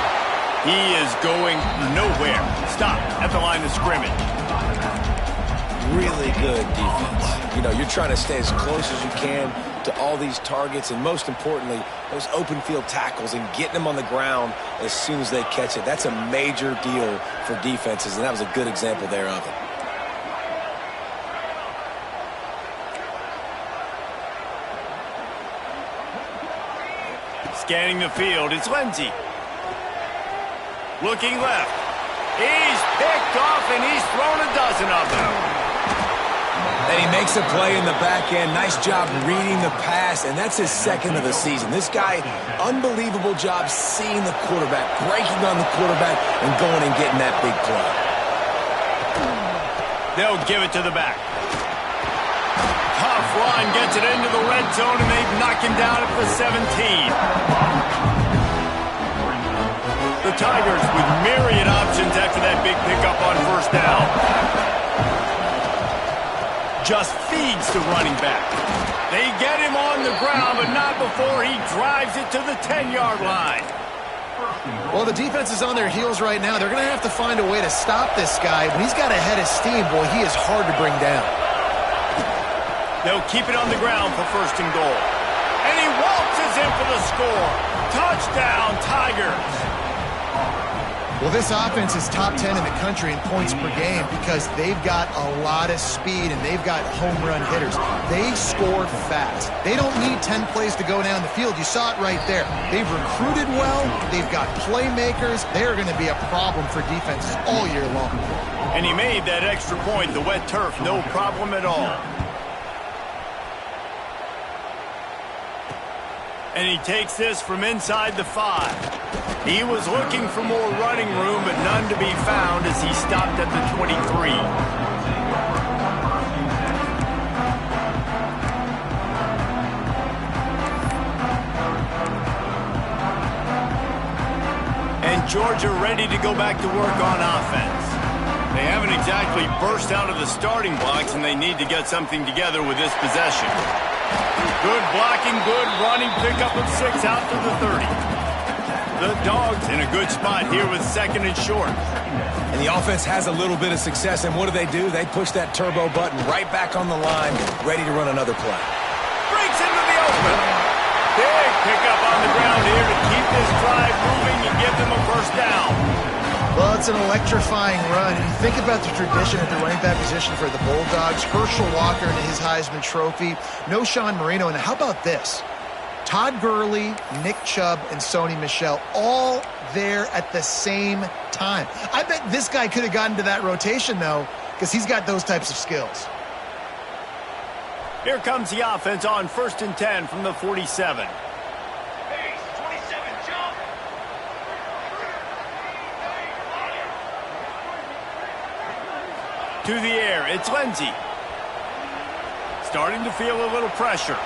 He is going nowhere. Stop at the line of scrimmage. Really good defense. You know, you're trying to stay as close as you can to all these targets, and most importantly, those open field tackles and getting them on the ground as soon as they catch it. That's a major deal for defenses, and that was a good example there of it. Scanning the field, it's Lindsey. Looking left. He's picked off, and he's thrown a dozen of them. And he makes a play in the back end. Nice job reading the pass, and that's his second of the season. This guy, unbelievable job seeing the quarterback, breaking on the quarterback, and going and getting that big play. They'll give it to the back. Tough run, gets it into the red zone, and they knock him down at the 17. The Tigers with myriad options after that big pickup on first down. Just feeds the running back. They get him on the ground, but not before he drives it to the 10-yard line. Well, the defense is on their heels right now. They're going to have to find a way to stop this guy. When he's got a head of steam, boy, he is hard to bring down. They'll keep it on the ground for first and goal. And he waltzes in for the score. Touchdown, Tigers. Well, this offense is top 10 in the country in points per game because they've got a lot of speed and they've got home run hitters. They score fast. They don't need 10 plays to go down the field. You saw it right there. They've recruited well. They've got playmakers. They're going to be a problem for defenses all year long. And he made that extra point. The wet turf, no problem at all. And he takes this from inside the 5. He was looking for more running room, but none to be found as he stopped at the 23. And Georgia ready to go back to work on offense. They haven't exactly burst out of the starting blocks, and they need to get something together with this possession. Good blocking, good running, pickup of 6 out to the 30. The Dogs in a good spot here with second and short. And the offense has a little bit of success, and what do? They push that turbo button right back on the line, ready to run another play. Breaks into the open. Big pickup on the ground here to keep this drive moving and give them a first down. Well, it's an electrifying run. And you think about the tradition at the running back position for the Bulldogs. Herschel Walker and his Heisman Trophy. No Sean Marino. And how about this? Todd Gurley, Nick Chubb, and Sony Michel all there at the same time. I bet this guy could have gotten to that rotation, though, because he's got those types of skills. Here comes the offense on 1st and 10 from the 47. To the air, it's Lindsey. Starting to feel a little pressure.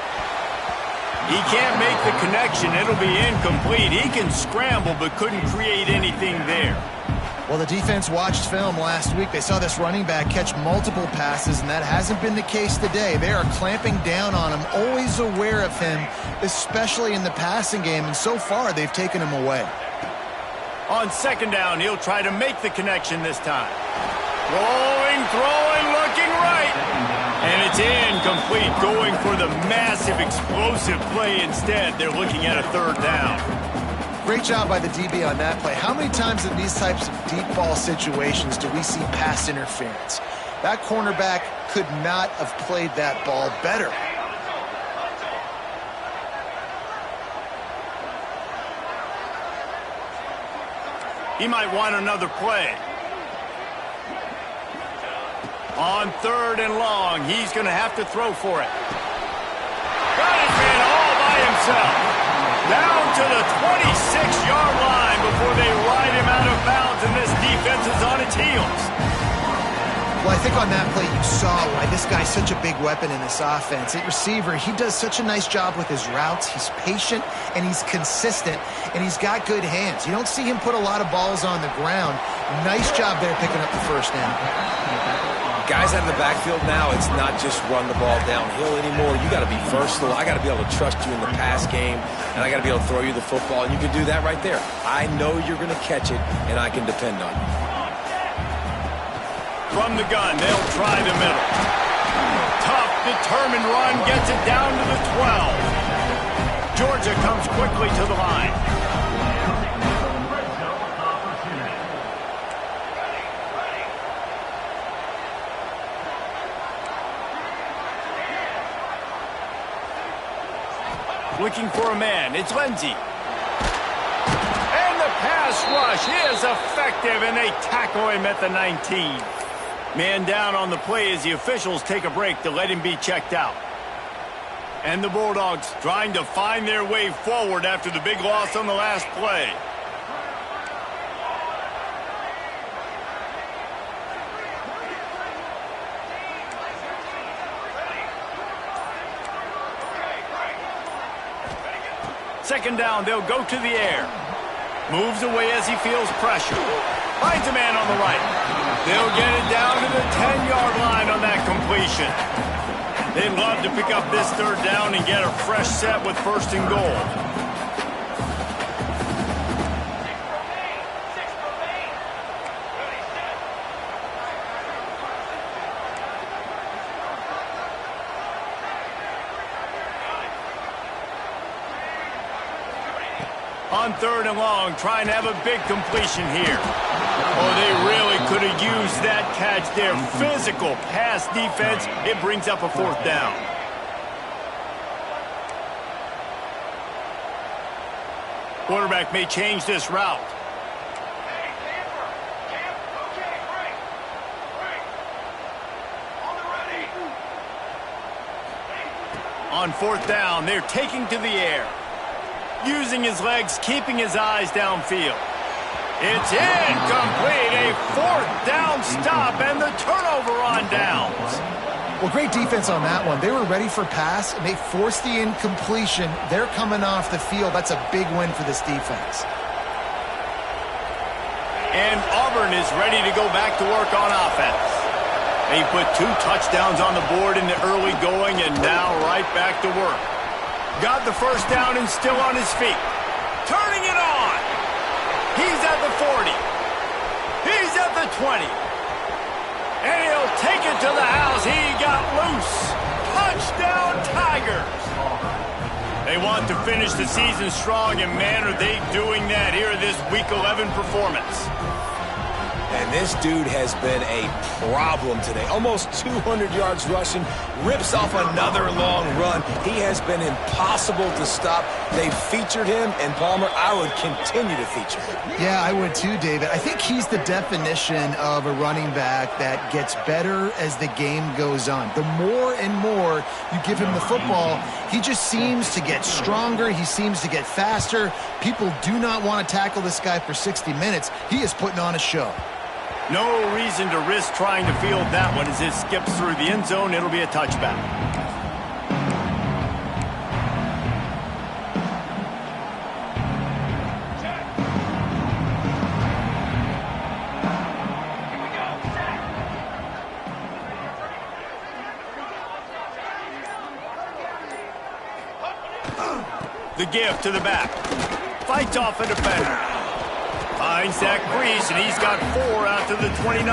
He can't make the connection. It'll be incomplete. He can scramble, but couldn't create anything there. Well, the defense watched film last week. They saw this running back catch multiple passes, and that hasn't been the case today. They are clamping down on him, always aware of him, especially in the passing game, and so far they've taken him away. On second down, he'll try to make the connection this time. Rolling, throwing, looking right. And it's incomplete, going for the massive explosive play instead. They're looking at a third down. Great job by the DB on that play. How many times in these types of deep ball situations do we see pass interference? That cornerback could not have played that ball better. He might want another play. On 3rd and long, he's going to have to throw for it. Got his man all by himself. Down to the 26-yard line before they ride him out of bounds, and this defense is on its heels. Well, I think on that play you saw why this guy's such a big weapon in this offense. At receiver, he does such a nice job with his routes. He's patient, and he's consistent, and he's got good hands. You don't see him put a lot of balls on the ground. Nice job there picking up the first down. Guys out of the backfield now, it's not just run the ball downhill anymore. You got to be versatile. I got to be able to trust you in the pass game, and I got to be able to throw you the football, and you can do that right there. I know you're going to catch it, and I can depend on you. From the gun, they'll try the middle. Tough, determined run gets it down to the 12. Georgia comes quickly to the line. Looking for a man. It's Lindsey. And the pass rush is effective, and they tackle him at the 19. Man down on the play as the officials take a break to let him be checked out. And the Bulldogs trying to find their way forward after the big loss on the last play. Second down, they'll go to the air. Moves away as he feels pressure. Finds a man on the right. They'll get it down to the 10-yard line on that completion. They'd love to pick up this third down and get a fresh set with first and goal. On third and long, trying to have a big completion here. Oh, they really could have used that catch there. Physical pass defense. It brings up a fourth down. Quarterback may change this route. On fourth down, they're taking to the air. Using his legs, keeping his eyes downfield. It's incomplete. A fourth down stop and the turnover on downs. Well, great defense on that one. They were ready for pass, and they forced the incompletion. They're coming off the field. That's a big win for this defense. And Auburn is ready to go back to work on offense. They put 2 touchdowns on the board in the early going, and now right back to work. Got the first down and still on his feet. Turning it on. He's at the 40. He's at the 20. And he'll take it to the house. He got loose. Touchdown, Tigers. They want to finish the season strong, and man, are they doing that here in this Week 11 performance. And this dude has been a problem today. Almost 200 yards rushing, rips off another long run. He has been impossible to stop. They've featured him, and Palmer, I would continue to feature him. Yeah, I would too, David. I think he's the definition of a running back that gets better as the game goes on. The more and more you give him the football, he just seems to get stronger. He seems to get faster. People do not want to tackle this guy for 60 minutes. He is putting on a show. No reason to risk trying to field that one as it skips through the end zone. It'll be a touchback. The give to the back. Fights off a defender. Finds that crease, and he's got 4 out to the 29.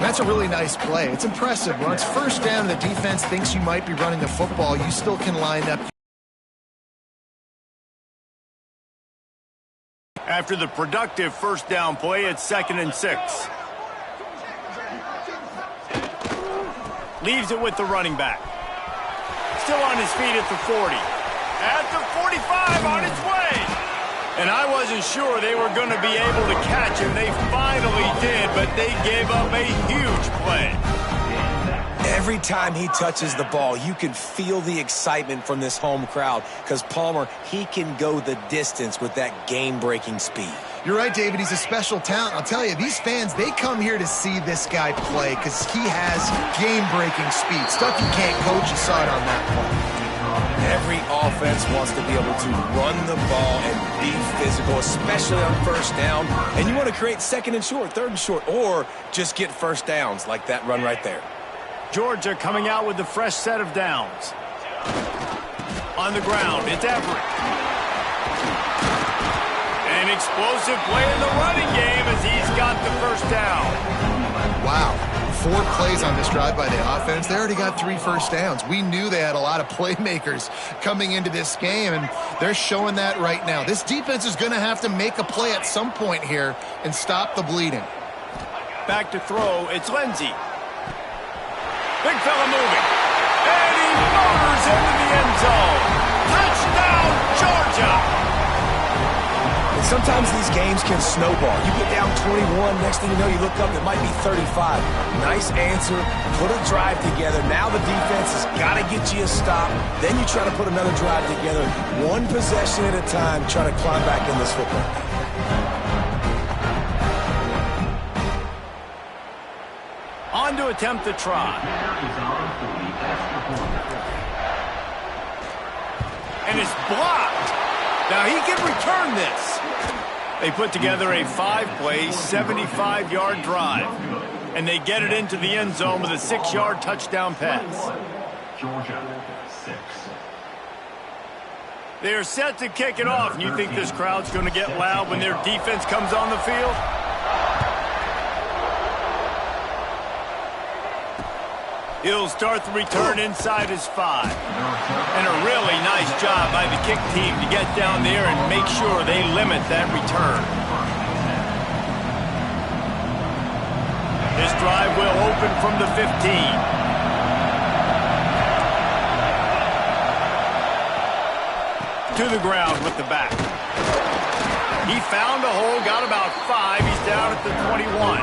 That's a really nice play. It's impressive. When it's first down, the defense thinks you might be running the football. You still can line up. After the productive first down play, it's 2nd and 6. Leaves it with the running back. Still on his feet at the 40. At the 45, on its way. And I wasn't sure they were going to be able to catch him. They finally did, but they gave up a huge play. Every time he touches the ball, you can feel the excitement from this home crowd because Palmer, he can go the distance with that game-breaking speed. You're right, David. He's a special talent. I'll tell you, these fans, they come here to see this guy play because he has game-breaking speed. Stuff you can't coach. You saw it on that play. Every offense wants to be able to run the ball and be physical, especially on first down. And you want to create second and short, third and short, or just get first downs like that run right there. Georgia coming out with the fresh set of downs. On the ground, it's Aubrun. An explosive play in the running game as he's got the first down. Wow. 4 plays on this drive by the offense. They already got 3 first downs. We knew they had a lot of playmakers coming into this game, and they're showing that right now. This defense is going to have to make a play at some point here and stop the bleeding. Back to throw, it's Lindsey. Big fella moving. And he motors into the end zone. Touchdown, Georgia! And sometimes these games can snowball. You get down 21, next thing you know, you look up, it might be 35. Nice answer, put a drive together. Now the defense has got to get you a stop. Then you try to put another drive together. One possession at a time, try to climb back in this football game. On to attempt the try. And it's blocked. Now he can return this. They put together a 5-play, 75-yard drive. And they get it into the end zone with a 6-yard touchdown pass. Georgia 6. They are set to kick it off. And you think this crowd's going to get loud when their defense comes on the field? He'll start the return inside his 5. And a really nice job by the kick team to get down there and make sure they limit that return. This drive will open from the 15. To the ground with the back. He found a hole, got about 5. He's down at the 21.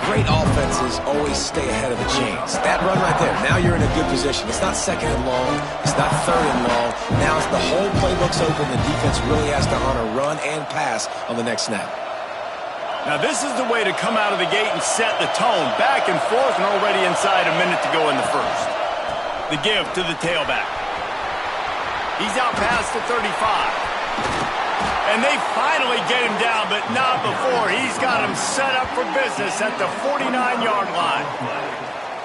Great offenses always stay ahead of the chains. That run right there, now you're in a good position. It's not second and long. It's not third and long. Now it's the whole playbook's open. The defense really has to honor run and pass on the next snap. Now this is the way to come out of the gate and set the tone. Back and forth and already inside a minute to go in the first. The give to the tailback. He's out past the 35. And they finally get him down, but not before. He's got him set up for business at the 49-yard line.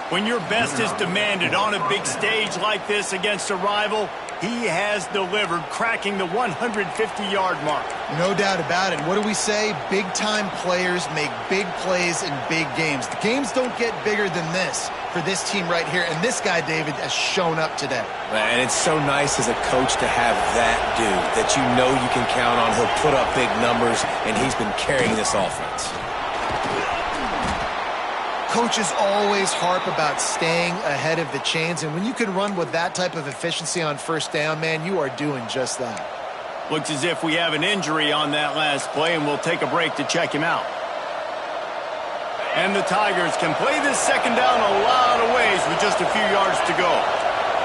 When your best is demanded on a big stage like this against a rival, he has delivered, cracking the 150-yard mark. No doubt about it. What do we say? Big-time players make big plays in big games. The games don't get bigger than this for this team right here, and this guy, David, has shown up today. And it's so nice as a coach to have that dude that you know you can count on. He'll put up big numbers, and he's been carrying this offense. Coaches always harp about staying ahead of the chains, and when you can run with that type of efficiency on first down, man, you are doing just that. Looks as if we have an injury on that last play, and we'll take a break to check him out. And the Tigers can play this second down a lot of ways with just a few yards to go.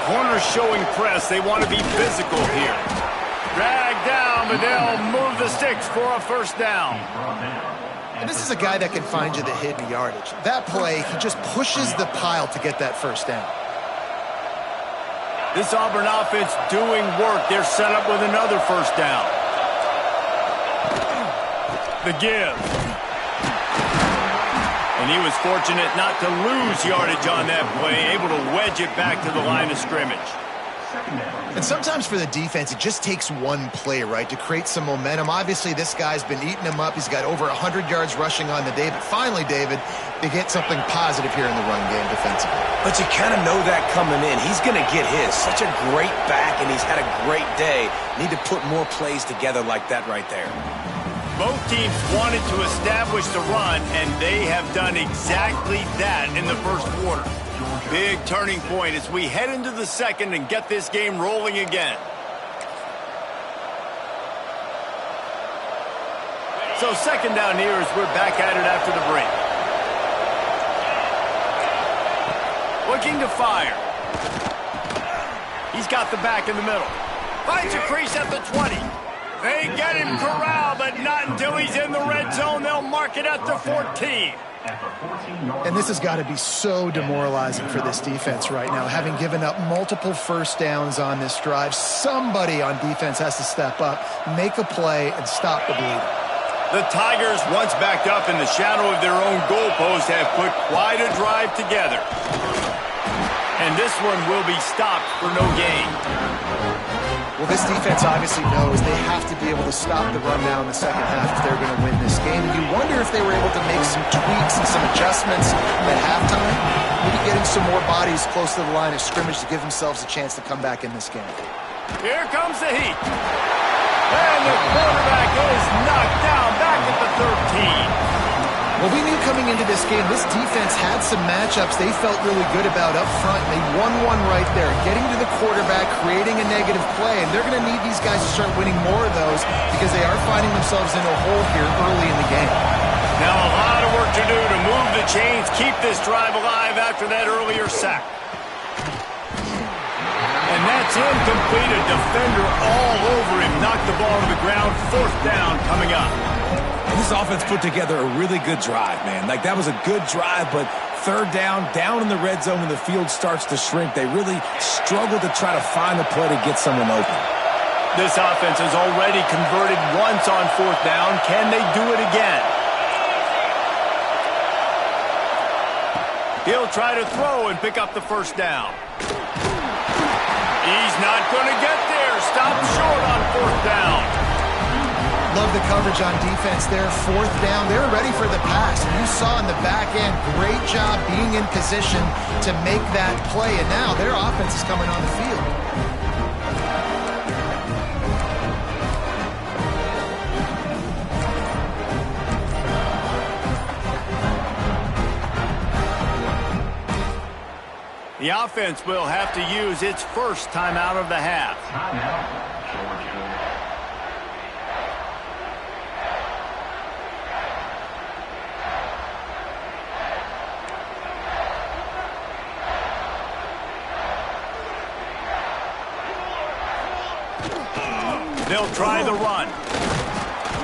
Corners showing press. They want to be physical here. Drag down, but they'll move the sticks for a first down. And this is a guy that can find you the hidden yardage. That play, he just pushes the pile to get that first down. This Auburn offense doing work. They're set up with another first down. The give. And he was fortunate not to lose yardage on that play, able to wedge it back to the line of scrimmage. And sometimes for the defense, it just takes one play, right, to create some momentum. Obviously, this guy's been eating him up. He's got over 100 yards rushing on the day. But finally, David, they get something positive here in the run game defensively. But you kind of know that coming in. He's going to get his. Such a great back, and he's had a great day. Need to put more plays together like that right there. Both teams wanted to establish the run, and they have done exactly that in the first quarter. Big turning point as we head into the second and get this game rolling again. So second down here as we're back at it after the break. Looking to fire. He's got the back in the middle. Finds a crease at the 20. They get him corralled, but not until he's in the red zone. They'll mark it at the 14. and for 14 yards. And this has got to be so demoralizing for this defense right now, having given up multiple first downs on this drive. Somebody on defense has to step up, make a play, and stop the bleeding. The Tigers, once backed up in the shadow of their own goalpost, have put quite a drive together. And this one will be stopped for no gain. Well, this defense obviously knows they have to be able to stop the run now in the second half if they're going to win this game. And you wonder if they were able to make some tweaks and some adjustments at halftime, maybe getting some more bodies close to the line of scrimmage to give themselves a chance to come back in this game. Here comes the heat. And the quarterback is knocked down back at the 13. Well, we knew coming into this game, this defense had some matchups they felt really good about up front. They won one right there, getting to the quarterback, creating a negative play, and they're going to need these guys to start winning more of those because they are finding themselves in a hole here early in the game. Now a lot of work to do to move the chains, keep this drive alive after that earlier sack. And that's incomplete. A defender all over him. Knocked the ball to the ground. Fourth down coming up. This offense put together a really good drive, man. Like, that was a good drive, but third down in the red zone when the field starts to shrink, they really struggle to try to find a play to get someone open. This offense has already converted once on fourth down. Can they do it again? He'll try to throw and pick up the first down. He's not going to get there. Stopped short on fourth down. Love the coverage on defense there. Fourth down, they were ready for the pass. And you saw in the back end, great job being in position to make that play. And now their offense is coming on the field. The offense will have to use its first timeout of the half. Timeout, Georgia. They'll try the run.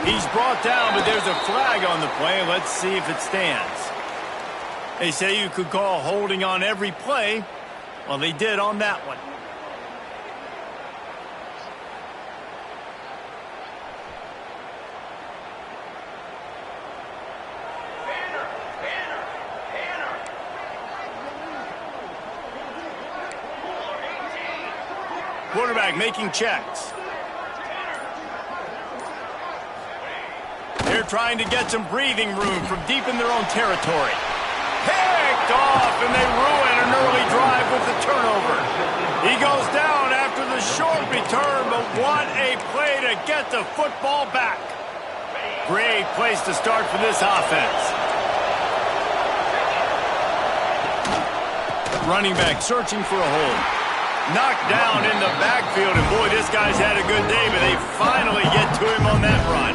He's brought down, but there's a flag on the play. Let's see if it stands. They say you could call holding on every play. Well, they did on that one. Quarterback making checks. They're trying to get some breathing room from deep in their own territory. Picked off, and they ruin an early drive with the turnover. He goes down after the short return, but what a play to get the football back. Great place to start for this offense. Running back searching for a hole. Knocked down in the backfield, and boy, this guy's had a good day, but they finally get to him on that run.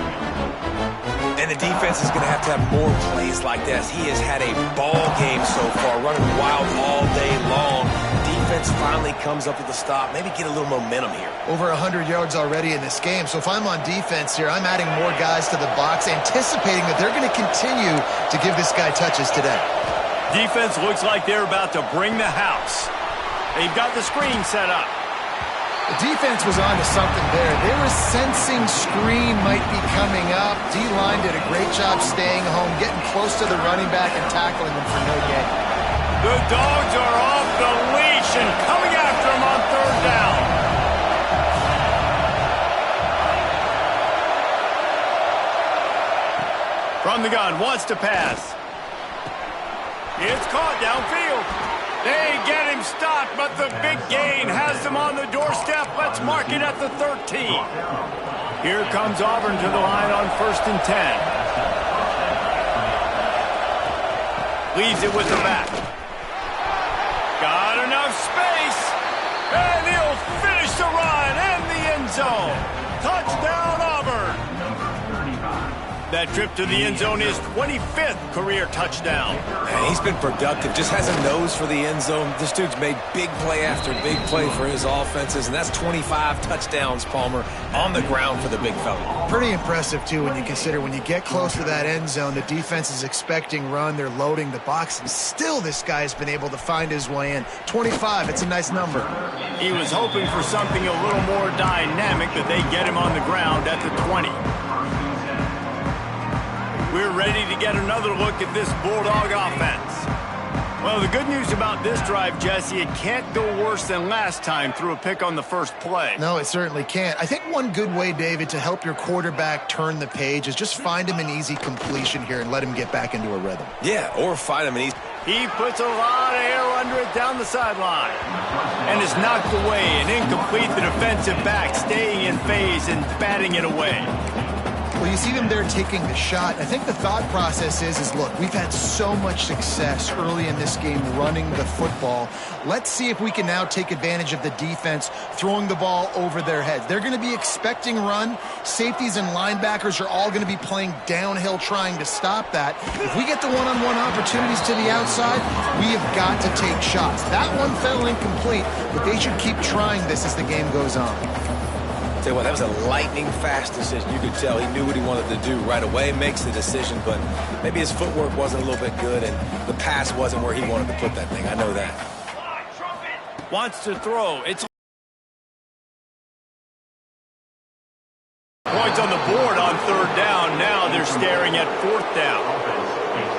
And the defense is going to have more plays like this. He has had a ball game so far, running wild all day long. Defense finally comes up with a stop, maybe get a little momentum here. Over 100 yards already in this game. So if I'm on defense here, I'm adding more guys to the box, anticipating that they're going to continue to give this guy touches today. Defense looks like they're about to bring the house. They've got the screen set up. The defense was on to something there. They were sensing screen might be coming up. D-line did a great job staying home, getting close to the running back and tackling him for no gain. The Dogs are off the leash and coming after him on third down. From the gun, wants to pass. It's caught downfield. They get him stopped, but the big gain has them on the doorstep. Let's mark it at the 13. Here comes Auburn to the line on 1st and 10. Leaves it with the back. Got enough space. And he'll finish the run in the end zone. Touchdown, Auburn. That trip to the end zone is 25th career touchdown. Man, he's been productive, just has a nose for the end zone. This dude's made big play after big play for his offenses, and that's 25 touchdowns, Palmer, on the ground for the big fella. Pretty impressive, too, when you consider when you get close to that end zone, the defense is expecting run, they're loading the box, and still this guy's been able to find his way in. 25, it's a nice number. He was hoping for something a little more dynamic, but they get him on the ground at the 20. We're ready to get another look at this Bulldog offense. Well, the good news about this drive, Jesse, it can't go worse than last time through a pick on the first play. No, it certainly can't. I think one good way, David, to help your quarterback turn the page is just find him an easy completion here and let him get back into a rhythm. Yeah, or find him an easy... He puts a lot of air under it down the sideline. And is knocked away and incomplete. The defensive back staying in phase and batting it away. Well, you see them there taking the shot. I think the thought process is look, we've had so much success early in this game running the football. Let's see if we can now take advantage of the defense throwing the ball over their heads. They're going to be expecting run. Safeties and linebackers are all going to be playing downhill trying to stop that. If we get the one-on-one opportunities to the outside, we have got to take shots. That one fell incomplete, but they should keep trying this as the game goes on. Tell you what, that was a lightning-fast decision. You could tell he knew what he wanted to do right away, makes the decision, but maybe his footwork wasn't a little bit good, and the pass wasn't where he wanted to put that thing. I know that. Wants to throw. It's points on the board on third down. Now they're staring at fourth down.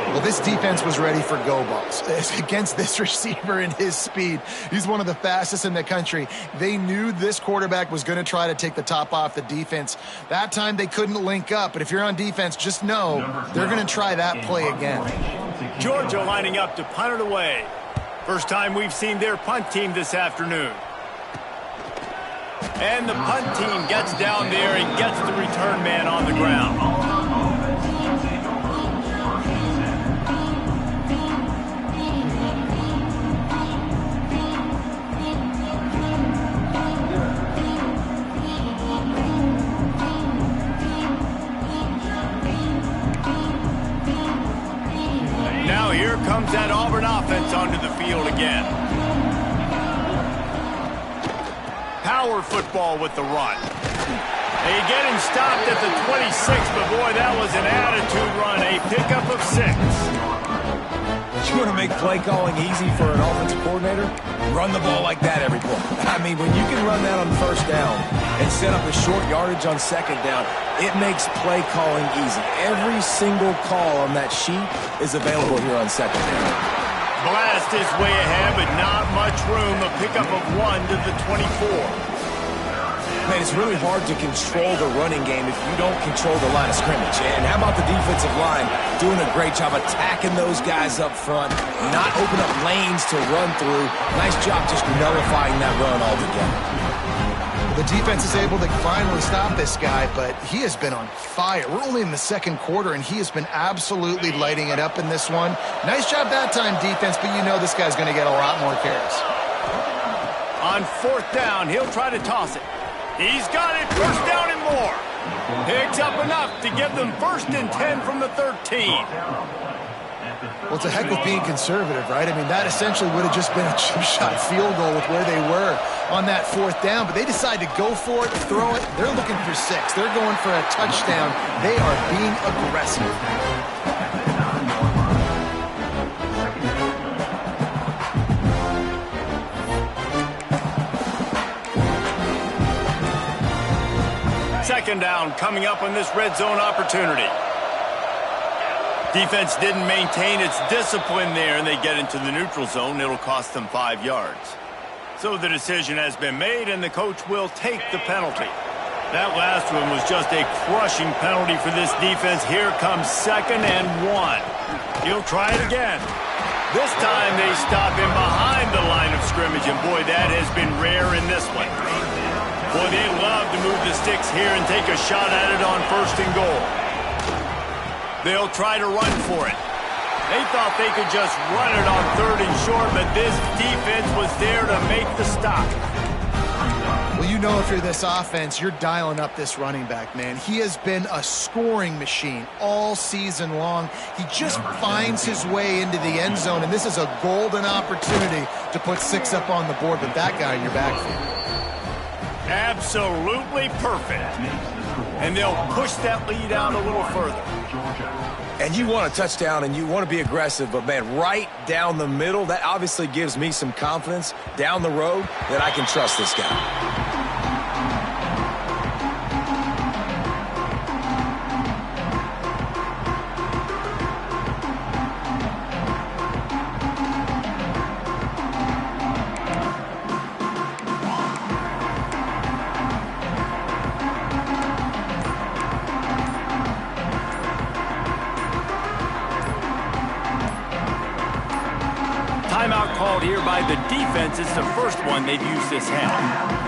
Well, this defense was ready for go balls. Against this receiver and his speed, he's one of the fastest in the country. They knew this quarterback was going to try to take the top off the defense. That time they couldn't link up, but if you're on defense, just know they're going to try that play again. Georgia lining up to punt it away. First time we've seen their punt team this afternoon. And the punt team gets down there and gets the return man on the ground. Now here comes that Auburn offense onto the field again. Power football with the run. They get him stopped at the 26, but boy, that was an attitude run. A pickup of 6. You want to make play calling easy for an offensive coordinator? Run the ball like that every play. I mean, when you can run that on first down and set up a short yardage on second down, it makes play calling easy. Every single call on that sheet is available here on second down. Blast is way ahead, but not much room. A pickup of 1 to the 24. Man, it's really hard to control the running game if you don't control the line of scrimmage. And how about the defensive line doing a great job attacking those guys up front, not open up lanes to run through. Nice job just nullifying that run altogether. The defense is able to finally stop this guy, but he has been on fire. We're only in the second quarter, and he has been absolutely lighting it up in this one. Nice job that time, defense, but you know this guy's going to get a lot more carries. On fourth down, he'll try to toss it. He's got it, first down and more. Picks up enough to give them 1st and 10 from the 13. Well, it's a heck of being conservative, right? I mean, that essentially would have just been a chip shot field goal with where they were on that fourth down, but they decide to go for it, throw it. They're looking for 6. They're going for a touchdown. They are being aggressive. Second down coming up on this red zone opportunity. Defense didn't maintain its discipline there, and they get into the neutral zone. It'll cost them 5 yards. So the decision has been made, and the coach will take the penalty. That last one was just a crushing penalty for this defense. Here comes 2nd and 1. He'll try it again. This time they stop him behind the line of scrimmage, and boy, that has been rare in this one. Boy, they love to move the sticks here and take a shot at it on 1st and goal. They'll try to run for it. They thought they could just run it on 3rd and short, but this defense was there to make the stop. Well, you know if you're this offense, you're dialing up this running back, man. He has been a scoring machine all season long. He just finds his way into the end zone, and this is a golden opportunity to put 6 up on the board with that guy in your backfield. Absolutely perfect. And they'll push that lead out a little further. And you want a touchdown and you want to be aggressive, but man, right down the middle, that obviously gives me some confidence down the road that I can trust this guy. Timeout called here by the defense. It's the first one they've used this half.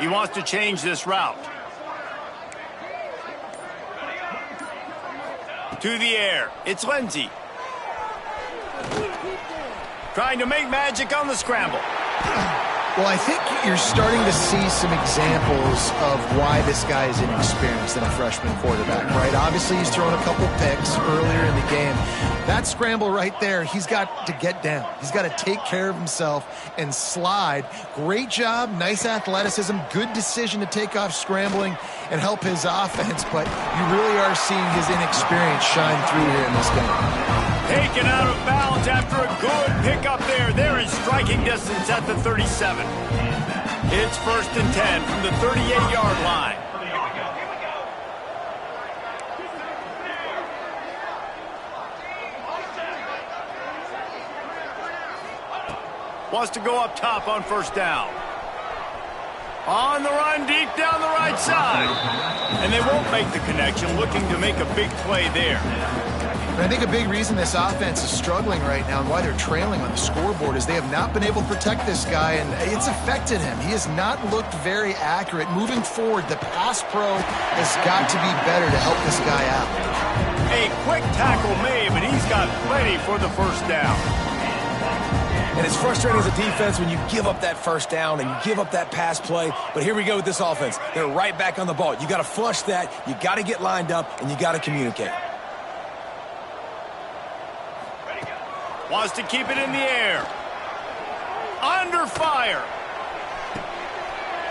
He wants to change this route. To the air. It's Lindsey. Trying to make magic on the scramble. Well, I think you're starting to see some examples of why this guy is inexperienced in a freshman quarterback, right? Obviously, he's thrown a couple picks earlier in the game. That scramble right there, he's got to get down. He's got to take care of himself and slide. Great job, nice athleticism, good decision to take off scrambling and help his offense, but you really are seeing his inexperience shine through here in this game. Taken out of bounds after a good pickup there. They're in striking distance at the 37. It's 1st and 10 from the 38-yard line. Wants to go up top on 1st down. On the run, deep down the right side. And they won't make the connection, looking to make a big play there. I think a big reason this offense is struggling right now and why they're trailing on the scoreboard is they have not been able to protect this guy, and it's affected him. He has not looked very accurate. Moving forward, the pass pro has got to be better to help this guy out. A quick tackle made, but he's got plenty for the 1st down. And it's frustrating as a defense when you give up that 1st down and you give up that pass play. But here we go with this offense. They're right back on the ball. You got to flush that. You got to get lined up, and you got to communicate. Wants to keep it in the air. Under fire.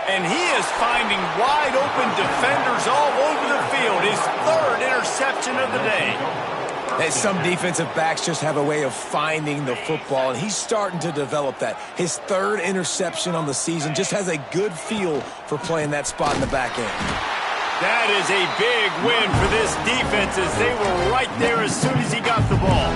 And he is finding wide open defenders all over the field. His 3rd interception of the day. And some defensive backs just have a way of finding the football, and he's starting to develop that. His 3rd interception on the season, just has a good feel for playing that spot in the back end. That is a big win for this defense as they were right there as soon as he got the ball.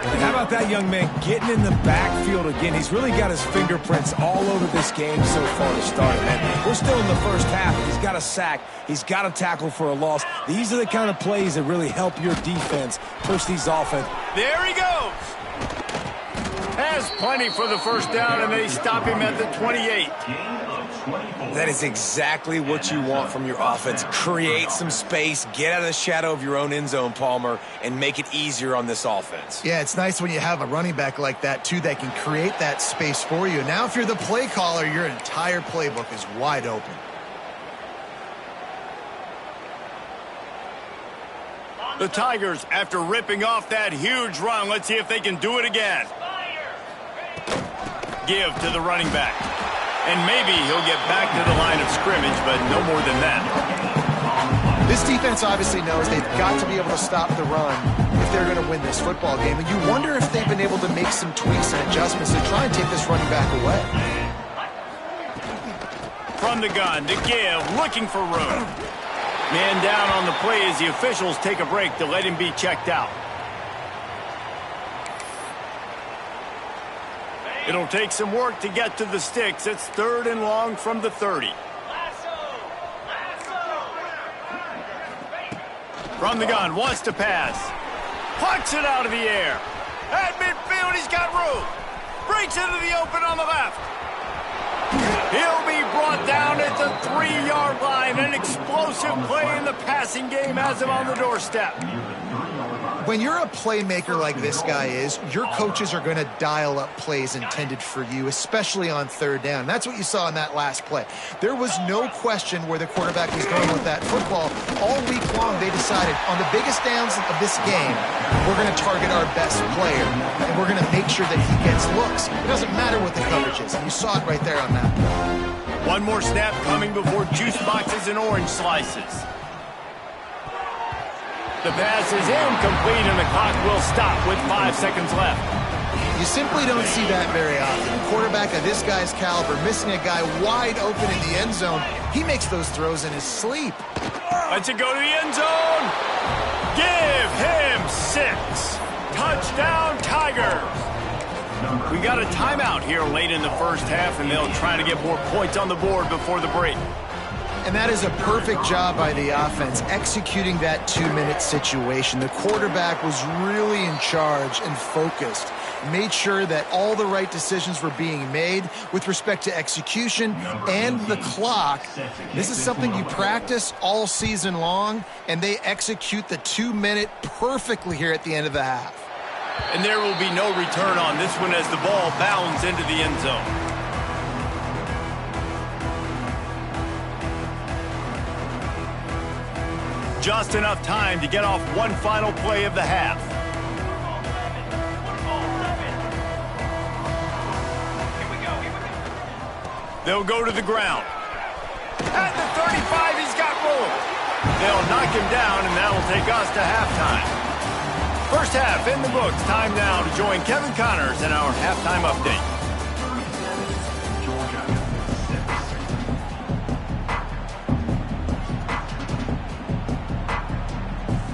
And how about that young man getting in the backfield again? He's really got his fingerprints all over this game so far to start it, man. We're still in the 1st half. He's got a sack. He's got a tackle for a loss. These are the kind of plays that really help your defense push these offense. There he goes. Has plenty for the 1st down, and they stop him at the 28. That is exactly what you want from your offense. Create some space, get out of the shadow of your own end zone, Palmer, and make it easier on this offense. Yeah, it's nice when you have a running back like that, too, that can create that space for you. Now, if you're the play caller, your entire playbook is wide open. The Tigers, after ripping off that huge run, let's see if they can do it again. Give to the running back. And maybe he'll get back to the line of scrimmage, but no more than that. This defense obviously knows they've got to be able to stop the run if they're going to win this football game. And you wonder if they've been able to make some tweaks and adjustments to try and take this running back away. From the gun to Give, looking for room. Man down on the play as the officials take a break to let him be checked out. It'll take some work to get to the sticks. It's 3rd and long from the 30. From the gun, wants to pass. Pucks it out of the air. At midfield, he's got room. Breaks into the open on the left. He'll be 33-yard line. An explosive play in the passing game has him on the doorstep. When you're a playmaker like this guy is, your coaches are going to dial up plays intended for you, especially on third down. That's what you saw in that last play. There was no question where the quarterback was going with that football. All week long, they decided on the biggest downs of this game, we're going to target our best player, and we're going to make sure that he gets looks. It doesn't matter what the coverage is, and you saw it right there on that play. One more snap coming before juice boxes and orange slices. The pass is incomplete, and the clock will stop with 5 seconds left. You simply don't see that very often. A quarterback of this guy's caliber missing a guy wide open in the end zone. He makes those throws in his sleep. Let's it go to the end zone. Give him 6. Touchdown, Tigers. We got a timeout here late in the first half, and they'll try to get more points on the board before the break. And that is a perfect job by the offense, executing that 2-minute situation. The quarterback was really in charge and focused, made sure that all the right decisions were being made with respect to execution and the clock. This is something you practice all season long, and they execute the 2-minute perfectly here at the end of the half. And there will be no return on this one as the ball bounds into the end zone. Just enough time to get off one final play of the half. They'll go to the ground. At the 35, he's got room. They'll knock him down, and that'll take us to halftime. First half in the books. Time now to join Kevin Connors in our halftime update.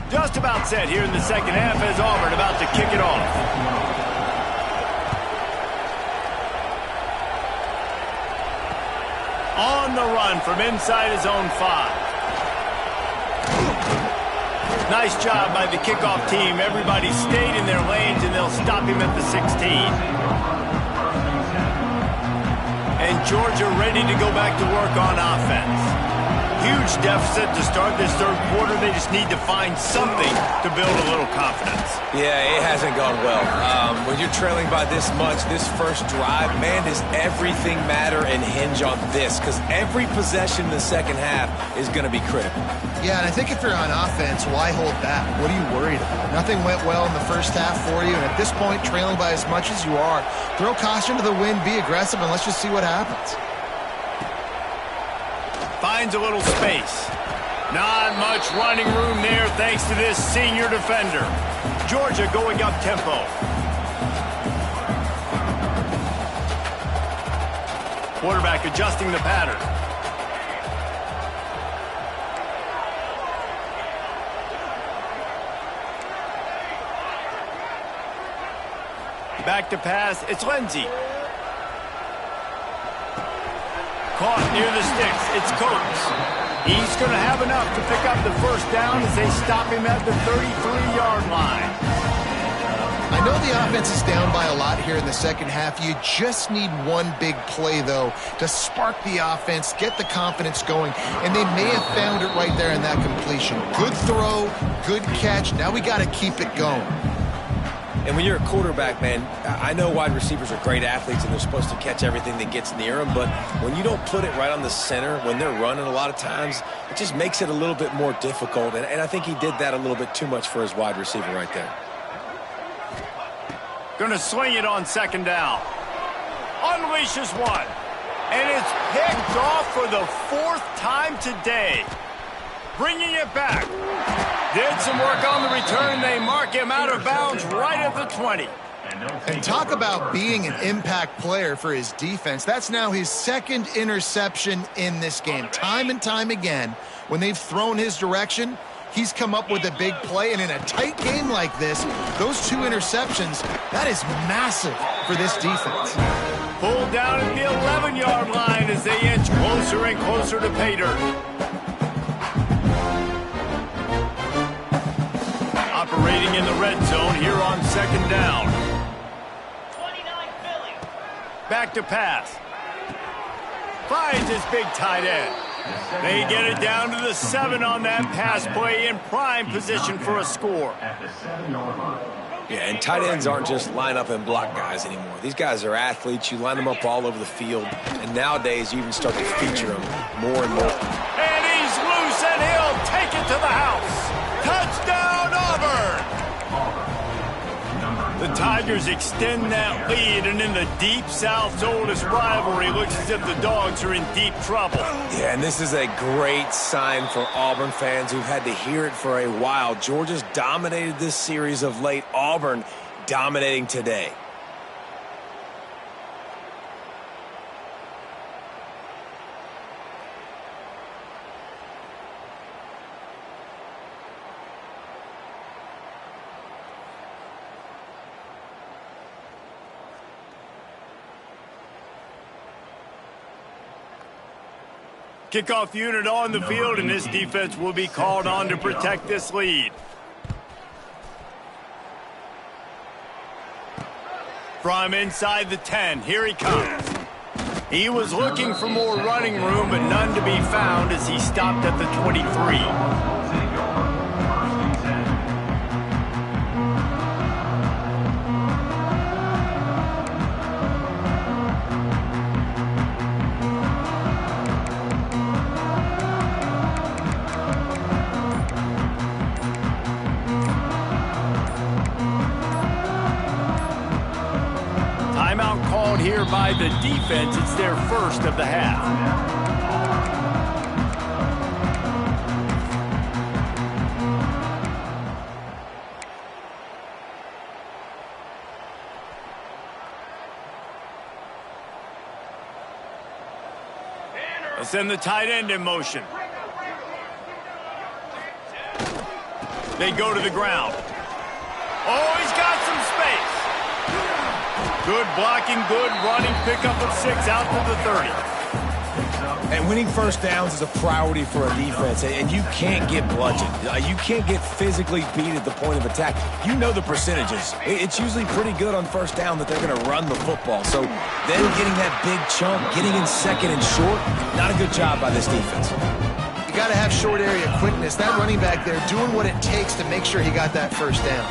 Just about set here in the second half as Auburn about to kick it off. On the run from inside his own 5. Nice job by the kickoff team. Everybody stayed in their lanes, and they'll stop him at the 16. And Georgia ready to go back to work on offense. Huge deficit to start this third quarter. They just need to find something to build a little confidence. Yeah, it hasn't gone well. When you're trailing by this much, this first drive, man, does everything matter and hinge on this? Because every possession in the second half is going to be critical. Yeah, and I think if you're on offense, why hold back? What are you worried about? Nothing went well in the first half for you, and at this point, trailing by as much as you are, throw caution to the wind, be aggressive, and let's just see what happens. Finds a little space. Not much running room there thanks to this senior defender. Georgia going up tempo. Quarterback adjusting the pattern. Back to pass. It's Lindsey. Caught near the sticks. It's Coates. He's going to have enough to pick up the first down as they stop him at the 33-yard line. I know the offense is down by a lot here in the second half. You just need one big play, though, to spark the offense, get the confidence going, and they may have found it right there in that completion. Good throw, good catch. Now we got to keep it going. And when you're a quarterback, man, I know wide receivers are great athletes and they're supposed to catch everything that gets near them, but when you don't put it right on the center, when they're running a lot of times, it just makes it a little bit more difficult. And I think he did that a little bit too much for his wide receiver right there. Going to swing it on second down. Unleashes one. And it's picked off for the 4th time today. Bringing it back. Did some work on the return. They mark him out of bounds right at the 20. And talk about being an impact player for his defense. That's now his 2nd interception in this game. Time and time again, when they've thrown his direction, he's come up with a big play. And in a tight game like this, those 2 interceptions, that is massive for this defense. Pulled down at the 11-yard line as they inch closer and closer to pay dirt. Operating in the red zone here on second down. 29 Philly. Back to pass. Finds his big tight end. They get it down to the 7 on that pass play, in prime position for a score. At the 7-yard line. Yeah, and tight ends aren't just line up and block guys anymore. These guys are athletes. You line them up all over the field. And nowadays, you even start to feature them more and more. And he's loose, and he'll take it to the house. Touchdown, Auburn! The Tigers extend that lead, and in the Deep South's oldest rivalry, looks as if the Dogs are in deep trouble. Yeah, and this is a great sign for Auburn fans who've had to hear it for a while. Georgia's dominated this series of late. Auburn dominating today. Kickoff unit on the field, and this defense will be called on to protect this lead. From inside the 10, here he comes. He was looking for more running room, but none to be found as he stopped at the 23. Here by the defense. It's their first of the half. Let's send the tight end in motion. They go to the ground. Oh, he's got some space. Good blocking, good running, pickup of 6 out to the 30. And winning first downs is a priority for a defense, and you can't get bludgeoned. You can't get physically beat at the point of attack. You know the percentages. It's usually pretty good on first down that they're going to run the football. So then getting that big chunk, getting in second and short, not a good job by this defense. You got to have short area quickness. That running back there doing what it takes to make sure he got that first down.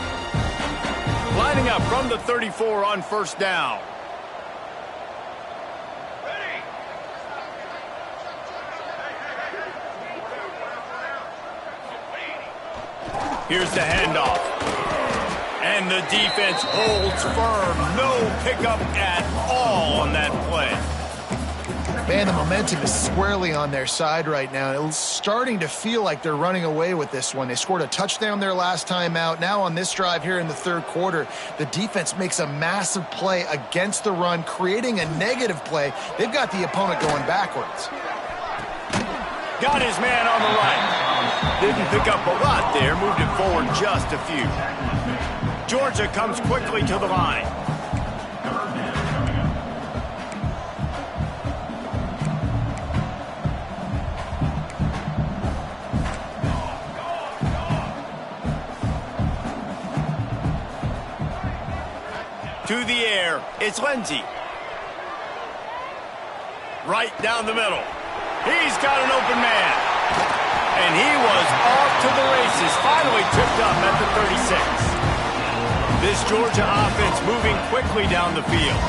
Lining up from the 34 on first down. Here's the handoff. And the defense holds firm. No pickup at all on that play. Man, the momentum is squarely on their side right now. It's starting to feel like they're running away with this one. They scored a touchdown their last time out. Now on this drive here in the third quarter, the defense makes a massive play against the run, creating a negative play. They've got the opponent going backwards. Got his man on the right. Didn't pick up a lot there, moved it forward just a few. Georgia comes quickly to the line. To the air, it's Lindsey. Right down the middle. He's got an open man. And he was off to the races, finally tripped up at the 36. This Georgia offense moving quickly down the field.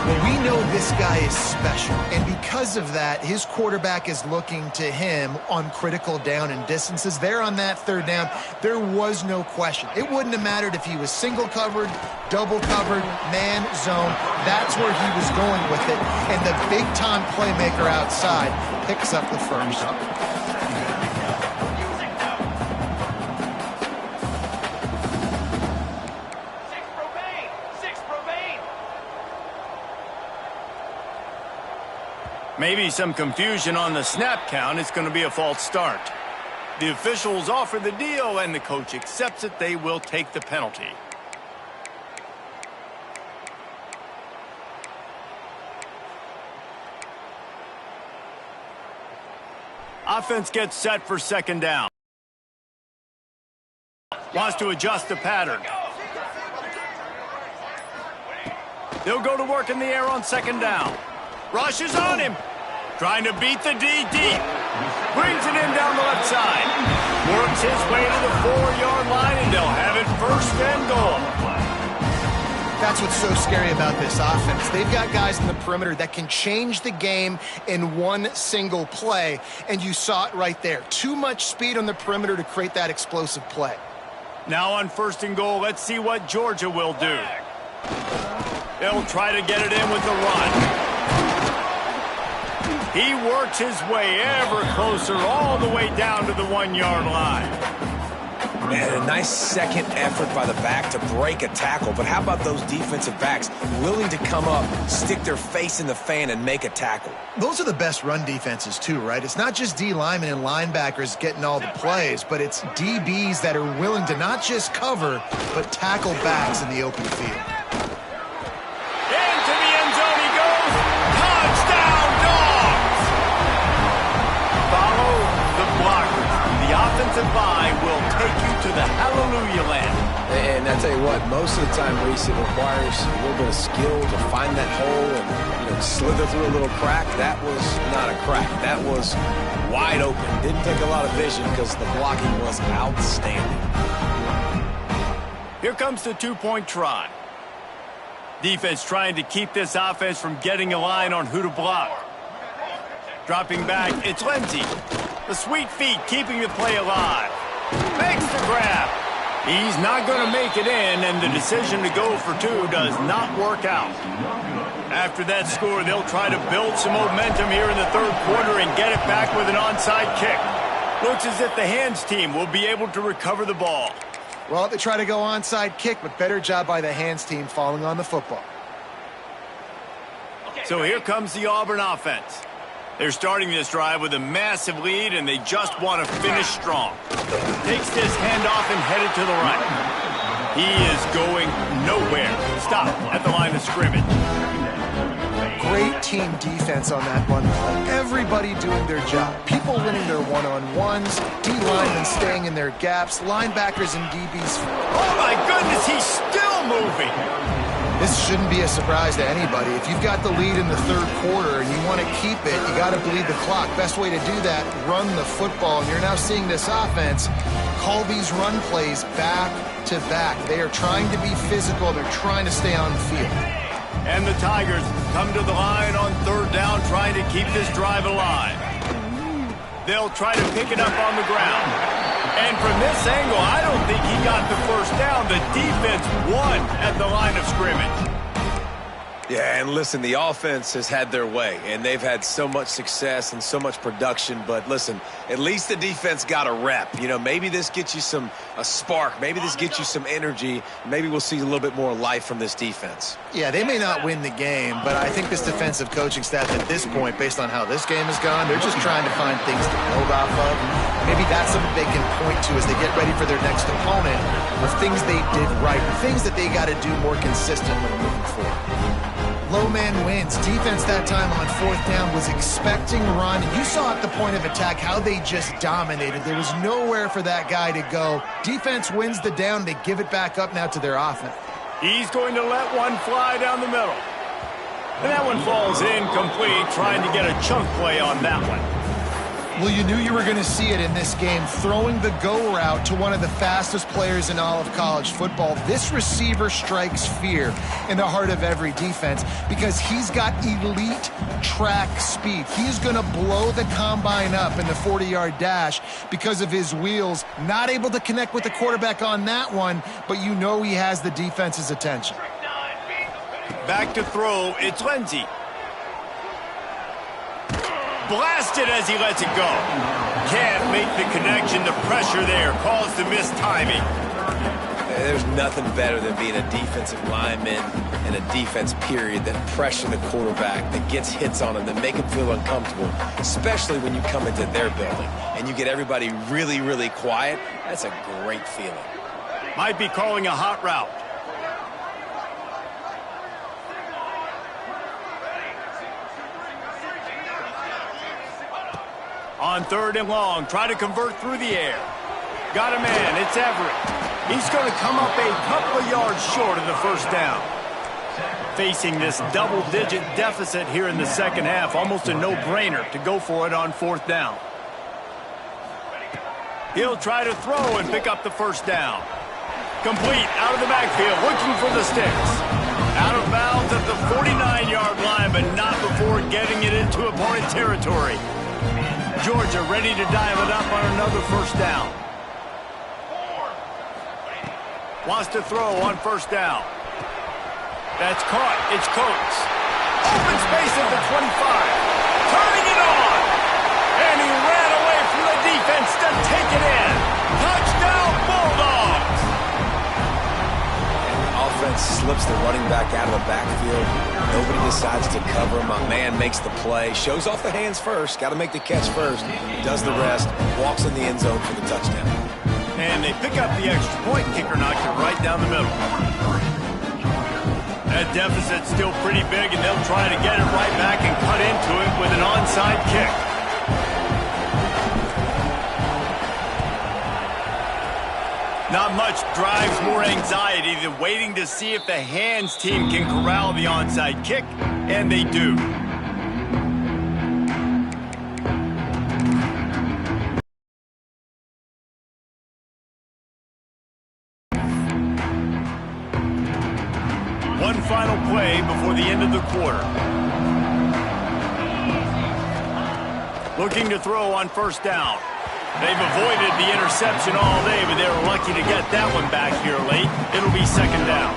Well, we know this guy is special, and because of that, his quarterback is looking to him on critical down and distances. There on that third down, there was no question. It wouldn't have mattered if he was single covered, double covered, man, zone. That's where he was going with it, and the big-time playmaker outside picks up the first. Maybe some confusion on the snap count. It's going to be a false start. The officials offer the deal, and the coach accepts it. They will take the penalty. Offense gets set for second down. Wants to adjust the pattern. They'll go to work in the air on second down. Rush is on him. Trying to beat the D deep. Brings it in down the left side. Works his way to the 4-yard line, and they'll have it first and goal. That's what's so scary about this offense. They've got guys in the perimeter that can change the game in one single play, and you saw it right there. Too much speed on the perimeter to create that explosive play. Now on first and goal, let's see what Georgia will do. They'll try to get it in with the run. He works his way ever closer all the way down to the 1-yard line. Man, a nice second effort by the back to break a tackle. But how about those defensive backs willing to come up, stick their face in the fan, and make a tackle? Those are the best run defenses too, right? It's not just D linemen and linebackers getting all the plays, but it's DBs that are willing to not just cover, but tackle backs in the open field. Into the end zone he goes. Touchdown, Dogs! Follow the blockers. The offensive line will take you to the hallelujah land. And I tell you what, most of the time, Reese, it requires a little bit of skill to find that hole and slither through a little crack. That was not a crack. That was wide open. Didn't take a lot of vision because the blocking was outstanding. Here comes the 2-point try. Defense trying to keep this offense from getting a line on who to block. Dropping back, it's Lindsey. The sweet feet keeping the play alive. Makes the grab. He's not going to make it in, and the decision to go for 2 does not work out. After that score, they'll try to build some momentum here in the third quarter and get it back with an onside kick. Looks as if the hands team will be able to recover the ball. Well, they try to go onside kick, but better job by the hands team falling on the football. So here comes the Auburn offense. They're starting this drive with a massive lead, and they just want to finish strong. Takes this handoff and headed to the right. He is going nowhere. Stop at the line of scrimmage. Great team defense on that one. Everybody doing their job. People winning their one-on-ones, D-linemen staying in their gaps, linebackers and DBs. Oh, my goodness, he's still moving. This shouldn't be a surprise to anybody. If you've got the lead in the third quarter and you want to keep it, you got to bleed the clock. Best way to do that, run the football. And you're now seeing this offense call these run plays back to back. They are trying to be physical. They're trying to stay on the field. And the Tigers come to the line on third down, trying to keep this drive alive. They'll try to pick it up on the ground. And from this angle, I don't think he got the first down. The defense won at the line of scrimmage. Yeah, and listen, the offense has had their way, and they've had so much success and so much production. But listen, at least the defense got a rep. Maybe this gets you a spark. Maybe this gets you some energy. Maybe we'll see a little bit more life from this defense. Yeah, they may not win the game, but I think this defensive coaching staff at this point, based on how this game has gone, they're just trying to find things to build off of. Maybe that's something they can point to as they get ready for their next opponent of things they did right, things that they got to do more consistently moving forward. Low man wins. Defense that time on fourth down was expecting run. You saw at the point of attack how they just dominated. There was nowhere for that guy to go. Defense wins the down. They give it back up now to their offense. He's going to let one fly down the middle. And that one falls incomplete, trying to get a chunk play on that one. Well, you knew you were going to see it in this game, throwing the go route to one of the fastest players in all of college football. This receiver strikes fear in the heart of every defense because he's got elite track speed. He's going to blow the combine up in the 40-yard dash because of his wheels. Not able to connect with the quarterback on that one, but you know he has the defense's attention. Back to throw, it's Lindsey. Blasted as he lets it go. Can't make the connection. The pressure there caused the missed timing. There's nothing better than being a defensive lineman and a defense period that pressure the quarterback, that gets hits on him, that make him feel uncomfortable, especially when you come into their building and you get everybody really, really quiet. That's a great feeling. Might be calling a hot route. On third and long, try to convert through the air. Got a man, it's Everett. He's going to come up a couple of yards short of the first down. facing this double-digit deficit here in the second half. Almost a no-brainer to go for it on fourth down. He'll try to throw and pick up the first down. Complete out of the backfield, looking for the sticks. Out of bounds at the 49-yard line, but not before getting it into opponent territory. Georgia ready to dial it up on another first down. Wants to throw on first down. That's caught. It's Coates. Open space at the 25. Turning it on. And he ran away from the defense to take it in. Touchdown, Bulldogs. And the offense slips the running back out of the backfield. Nobody decides to cover him. My man makes the play. Shows off the hands first. Got to make the catch first. Does the rest. Walks in the end zone for the touchdown. And they pick up the extra point. Kicker knocked it right down the middle. That deficit's still pretty big, and they'll try to get it right back and cut into it with an onside kick. Not much drives more anxiety than waiting to see if the hands team can corral the onside kick, and they do. One final play before the end of the quarter. Looking to throw on first down. They've avoided the interception all day, but they were lucky to get that one back here late. It'll be second down.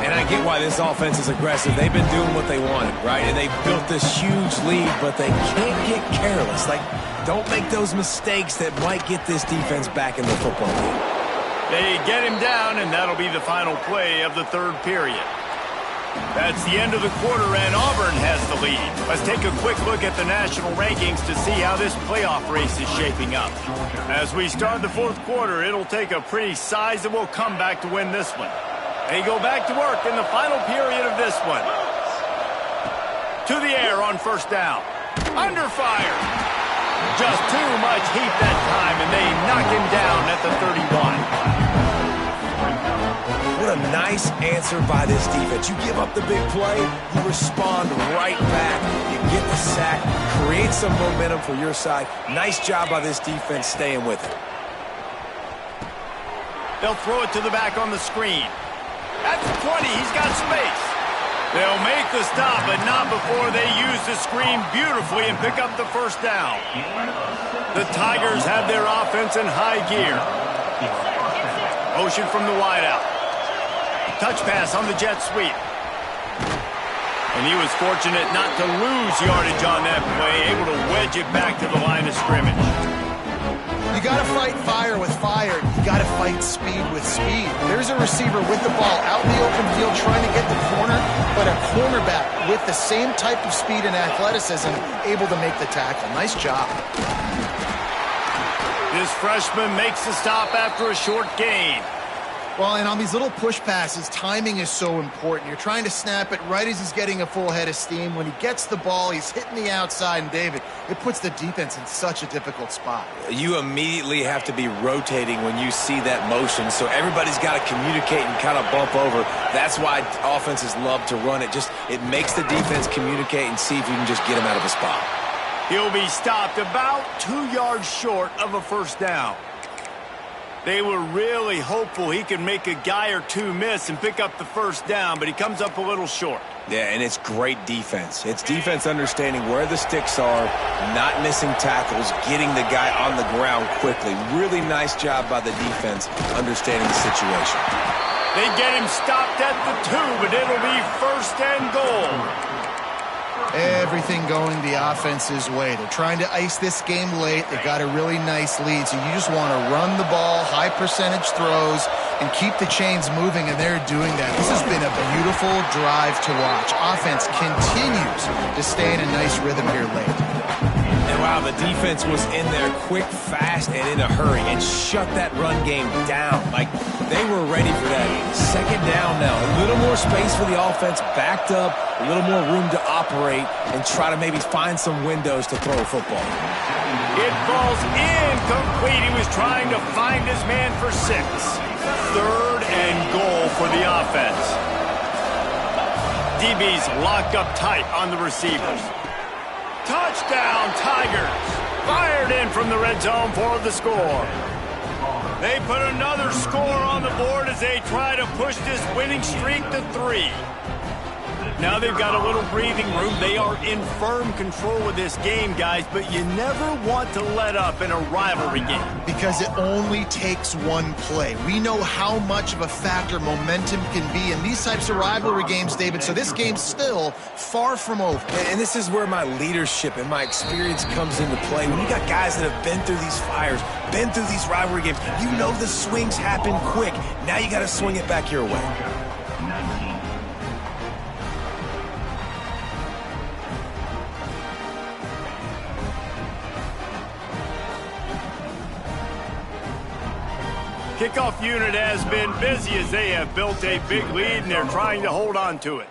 And I get why this offense is aggressive. They've been doing what they wanted, right? And they've built this huge lead, but they can't get careless. Like, don't make those mistakes that might get this defense back in the football game. They get him down, and that'll be the final play of the third period. That's the end of the quarter, and Auburn has the lead. Let's take a quick look at the national rankings to see how this playoff race is shaping up. As we start the fourth quarter, it'll take a pretty sizable comeback to win this one. They go back to work in the final period of this one. To the air on first down. Under fire. Just too much heat that time, and they knock him down at the 31. What a nice answer by this defense. You give up the big play, you respond right back, you get the sack, create some momentum for your side. Nice job by this defense staying with it. They'll throw it to the back on the screen. That's 20. He's got space. They'll make the stop, but not before they use the screen beautifully and pick up the first down. The Tigers have their offense in high gear. Motion from the wideout. Touch pass on the jet sweep. And he was fortunate not to lose yardage on that play, able to wedge it back to the line of scrimmage. You got to fight fire with fire. You got to fight speed with speed. There's a receiver with the ball out in the open field trying to get the corner, but a cornerback with the same type of speed and athleticism able to make the tackle. Nice job. This freshman makes the stop after a short gain. Well, and on these little push passes, timing is so important. You're trying to snap it right as he's getting a full head of steam. When he gets the ball, he's hitting the outside, and David, it puts the defense in such a difficult spot. You immediately have to be rotating when you see that motion, so everybody's got to communicate and kind of bump over. That's why offenses love to run it. It makes the defense communicate and see if you can just get him out of a spot. He'll be stopped about 2 yards short of a first down. They were really hopeful he could make a guy or two miss and pick up the first down, but he comes up a little short. Yeah, and it's great defense. It's defense understanding where the sticks are, not missing tackles, getting the guy on the ground quickly. Really nice job by the defense understanding the situation. They get him stopped at the 2, but it'll be first and goal. Everything going the offense's way. They're trying to ice this game late. They got a really nice lead, so you just want to run the ball, high percentage throws, and keep the chains moving, and they're doing that. This has been a beautiful drive to watch. Offense continues to stay in a nice rhythm here late. And wow, the defense was in there quick, fast, and in a hurry, and shut that run game down. Like, they were ready for that. Second down now. A little more space for the offense, backed up, a little more room to operate, and try to maybe find some windows to throw a football. It falls incomplete. He was trying to find his man for 6. Third and goal for the offense. DB's locked up tight on the receivers. Touchdown, Tigers. Fired in from the red zone for the score. They put another score on the board as they try to push this winning streak to 3. Now they've got a little breathing room. They are in firm control of this game, guys, but you never want to let up in a rivalry game. Because it only takes one play. We know how much of a factor momentum can be in these types of rivalry games, David, so this game's still far from over. And this is where my leadership and my experience comes into play. When you got guys that have been through these fires, been through these rivalry games, you know the swings happen quick. Now you got to swing it back your way. Kickoff unit has been busy as they have built a big lead, and they're trying to hold on to it.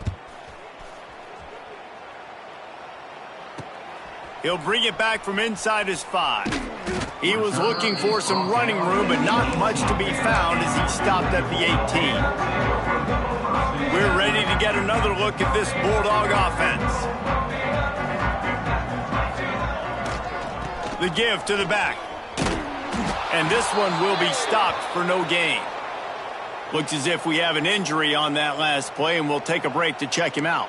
He'll bring it back from inside his 5. He was looking for some running room, but not much to be found as he stopped at the 18. We're ready to get another look at this Bulldog offense. The give to the back. And this one will be stopped for no gain. Looks as if we have an injury on that last play, and we'll take a break to check him out.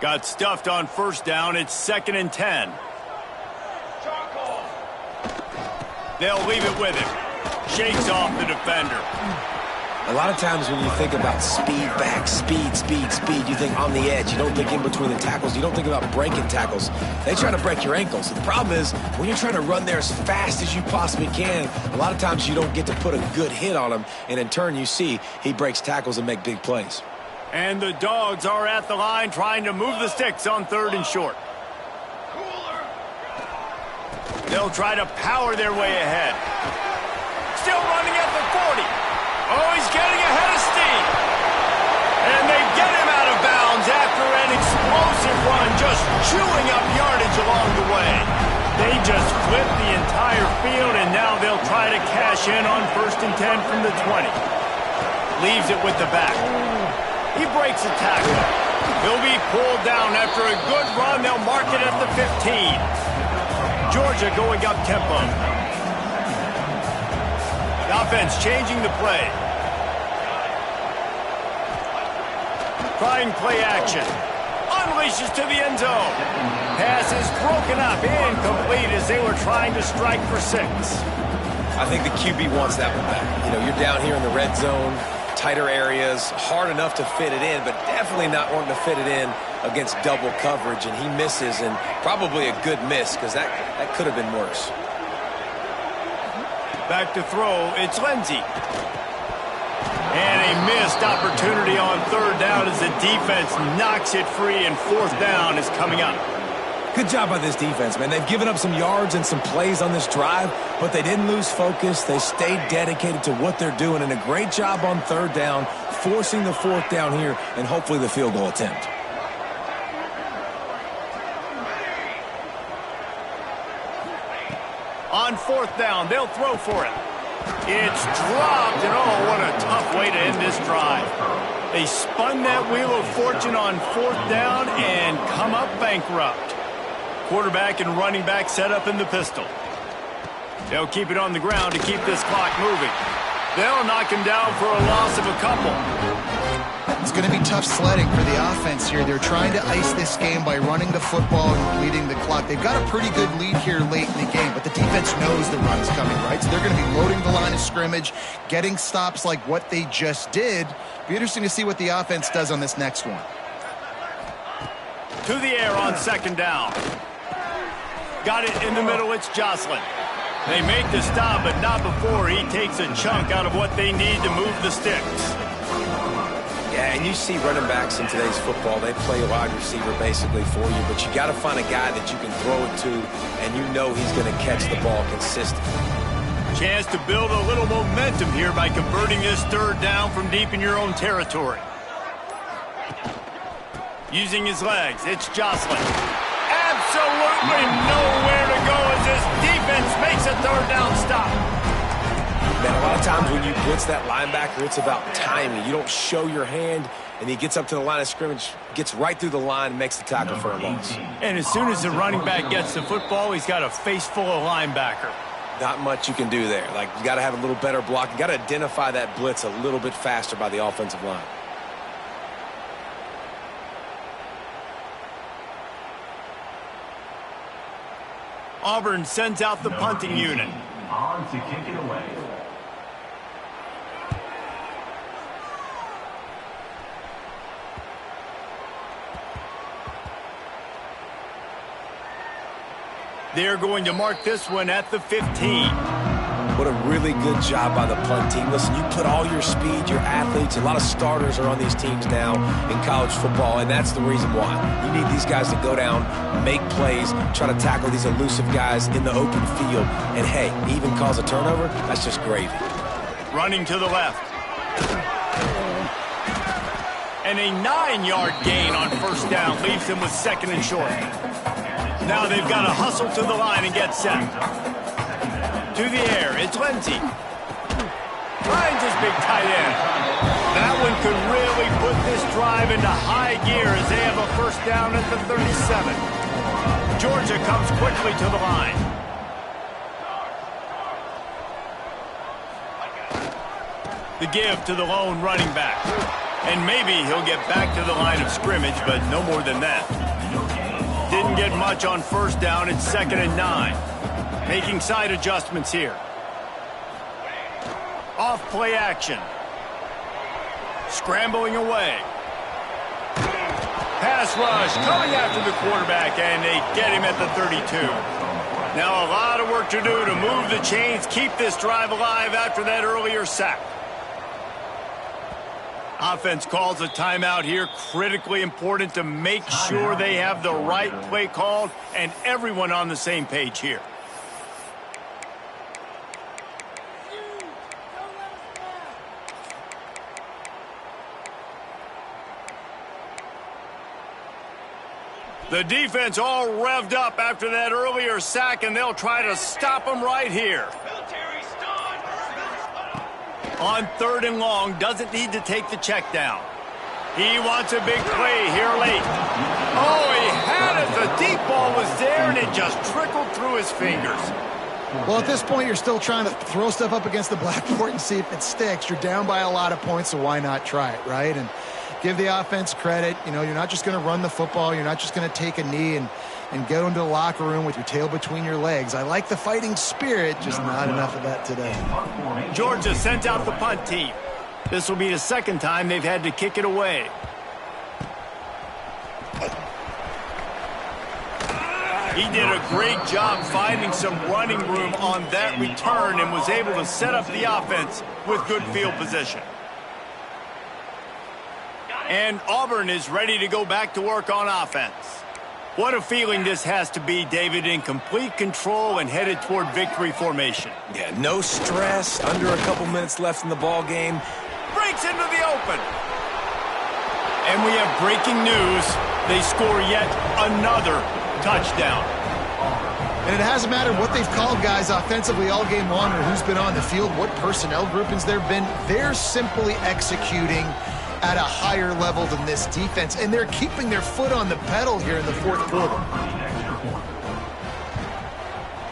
Got stuffed on first down. It's 2nd and 10. They'll leave it with him. Shakes off the defender. A lot of times when you think about speed back, speed, you think on the edge. You don't think in between the tackles. You don't think about breaking tackles. They try to break your ankles. The problem is when you're trying to run there as fast as you possibly can, a lot of times you don't get to put a good hit on him, and in turn you see he breaks tackles and make big plays. And the Dogs are at the line trying to move the sticks on 3rd and short. They'll try to power their way ahead. Still running at the 40. Oh, he's getting ahead of steam. And they get him out of bounds after an explosive run, just chewing up yardage along the way. They just flipped the entire field, and now they'll try to cash in on 1st and 10 from the 20. Leaves it with the back. He breaks a tackle. He'll be pulled down after a good run. They'll mark it at the 15. Georgia going up tempo. The offense changing the play. Trying play action. Unleashes to the end zone. Pass is broken up. Incomplete as they were trying to strike for 6. I think the QB wants that one back. You know, you're down here in the red zone, tighter areas, hard enough to fit it in, but definitely not wanting to fit it in against double coverage, and he misses, and probably a good miss because that could have been worse. Back to throw, it's Lindsey. And a missed opportunity on 3rd down as the defense knocks it free, and 4th down is coming up. Good job by this defense, man. They've given up some yards and some plays on this drive, but they didn't lose focus. They stayed dedicated to what they're doing, and a great job on 3rd down, forcing the 4th down here, and hopefully the field goal attempt. On 4th down, they'll throw for it. It's dropped, and oh, what a tough way to end this drive. They spun that wheel of fortune on 4th down and come up bankrupt. Quarterback and running back set up in the pistol. They'll keep it on the ground to keep this clock moving. They'll knock him down for a loss of a couple. It's going to be tough sledding for the offense here. They're trying to ice this game by running the football and bleeding the clock. They've got a pretty good lead here late in the game, but the defense knows the run's coming, right? So they're going to be loading the line of scrimmage, getting stops like what they just did. Be interesting to see what the offense does on this next one. To the air on 2nd down. Got it in the middle, it's Jocelyn. They make the stop, but not before he takes a chunk out of what they need to move the sticks. Yeah, and you see running backs in today's football, they play a wide receiver basically for you, but you got to find a guy that you can throw it to, and you know he's going to catch the ball consistently. Chance to build a little momentum here by converting this 3rd down from deep in your own territory. Using his legs, it's Jocelyn. Absolutely absolutely nowhere to go as this defense makes a third down stop. Man, a lot of times when you blitz that linebacker, it's about timing. You don't show your hand, and he gets up to the line of scrimmage, gets right through the line, and makes the tackle for a loss. And as soon as the running back gets the football, he's got a face full of linebacker. Not much you can do there. Like, you got to have a little better block. You got to identify that blitz a little bit faster by the offensive line. Auburn sends out the punting unit. On to kick it away. They're going to mark this one at the 15. What a really good job by the punt team. Listen, you put all your speed, your athletes, a lot of starters are on these teams now in college football, and that's the reason why. You need these guys to go down, make plays, try to tackle these elusive guys in the open field, and hey, even cause a turnover, that's just gravy. Running to the left. And a 9-yard gain on first down leaves him with second and short. Now they've got to hustle to the line and get set. To the air, it's Lindsey. Finds his big tight end. That one could really put this drive into high gear as they have a first down at the 37. Georgia comes quickly to the line. The give to the lone running back. And maybe he'll get back to the line of scrimmage, but no more than that. Didn't get much on first down. It's 2nd and 9. Making side adjustments here. Off play action. Scrambling away. Pass rush coming after the quarterback, and they get him at the 32. Now a lot of work to do to move the chains, keep this drive alive after that earlier sack. Offense calls a timeout here. Critically important to make sure they have the right play called and everyone on the same page here. The defense all revved up after that earlier sack, and they'll try to stop them right here. On 3rd and long, doesn't need to take the check down. He wants a big play here late. Oh, he had it. The deep ball was there, and it just trickled through his fingers. Well, at this point, you're still trying to throw stuff up against the blackboard and see if it sticks. You're down by a lot of points, so why not try it, right? And give the offense credit. You know, you're not just going to run the football. You're not just going to take a knee and go into the locker room with your tail between your legs. I like the fighting spirit, just not enough of that today. Georgia sent out the punt team. This will be the 2nd time they've had to kick it away. He did a great job finding some running room on that return and was able to set up the offense with good field position. And Auburn is ready to go back to work on offense. What a feeling this has to be, David, in complete control and headed toward victory formation. Yeah, no stress, under a couple minutes left in the ball game. Breaks into the open. And we have breaking news. They score yet another touchdown. And it hasn't mattered what they've called guys offensively all game long or who's been on the field, what personnel groupings there have been. They're simply executing at a higher level than this defense, and they're keeping their foot on the pedal here in the 4th quarter.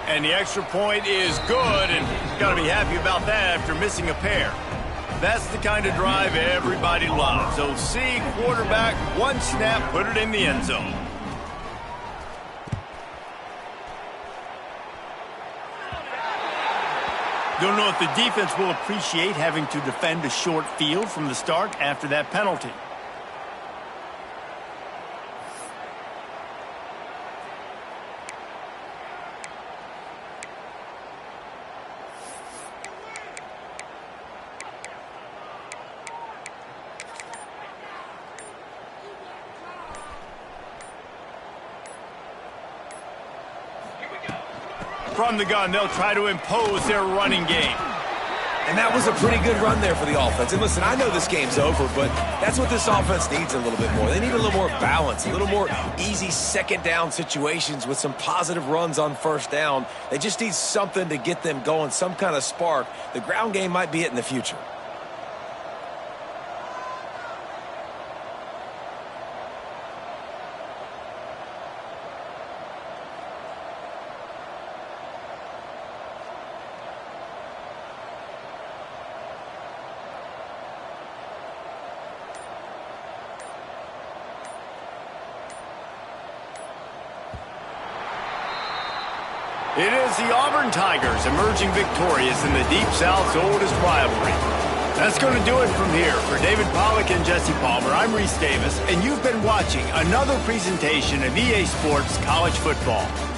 And the extra point is good, and got to be happy about that after missing a pair. That's the kind of drive everybody loves. OC, quarterback, one snap, put it in the end zone. Don't know if the defense will appreciate having to defend a short field from the start after that penalty. From the gun, they'll try to impose their running game. And that was a pretty good run there for the offense. And listen, I know this game's over, but that's what this offense needs a little bit more. They need a little more balance, a little more easy second down situations with some positive runs on first down. They just need something to get them going, some kind of spark. The ground game might be it in the future. It is the Auburn Tigers emerging victorious in the Deep South's oldest rivalry. That's going to do it from here. For David Pollack and Jesse Palmer, I'm Reese Davis, and you've been watching another presentation of EA Sports College Football.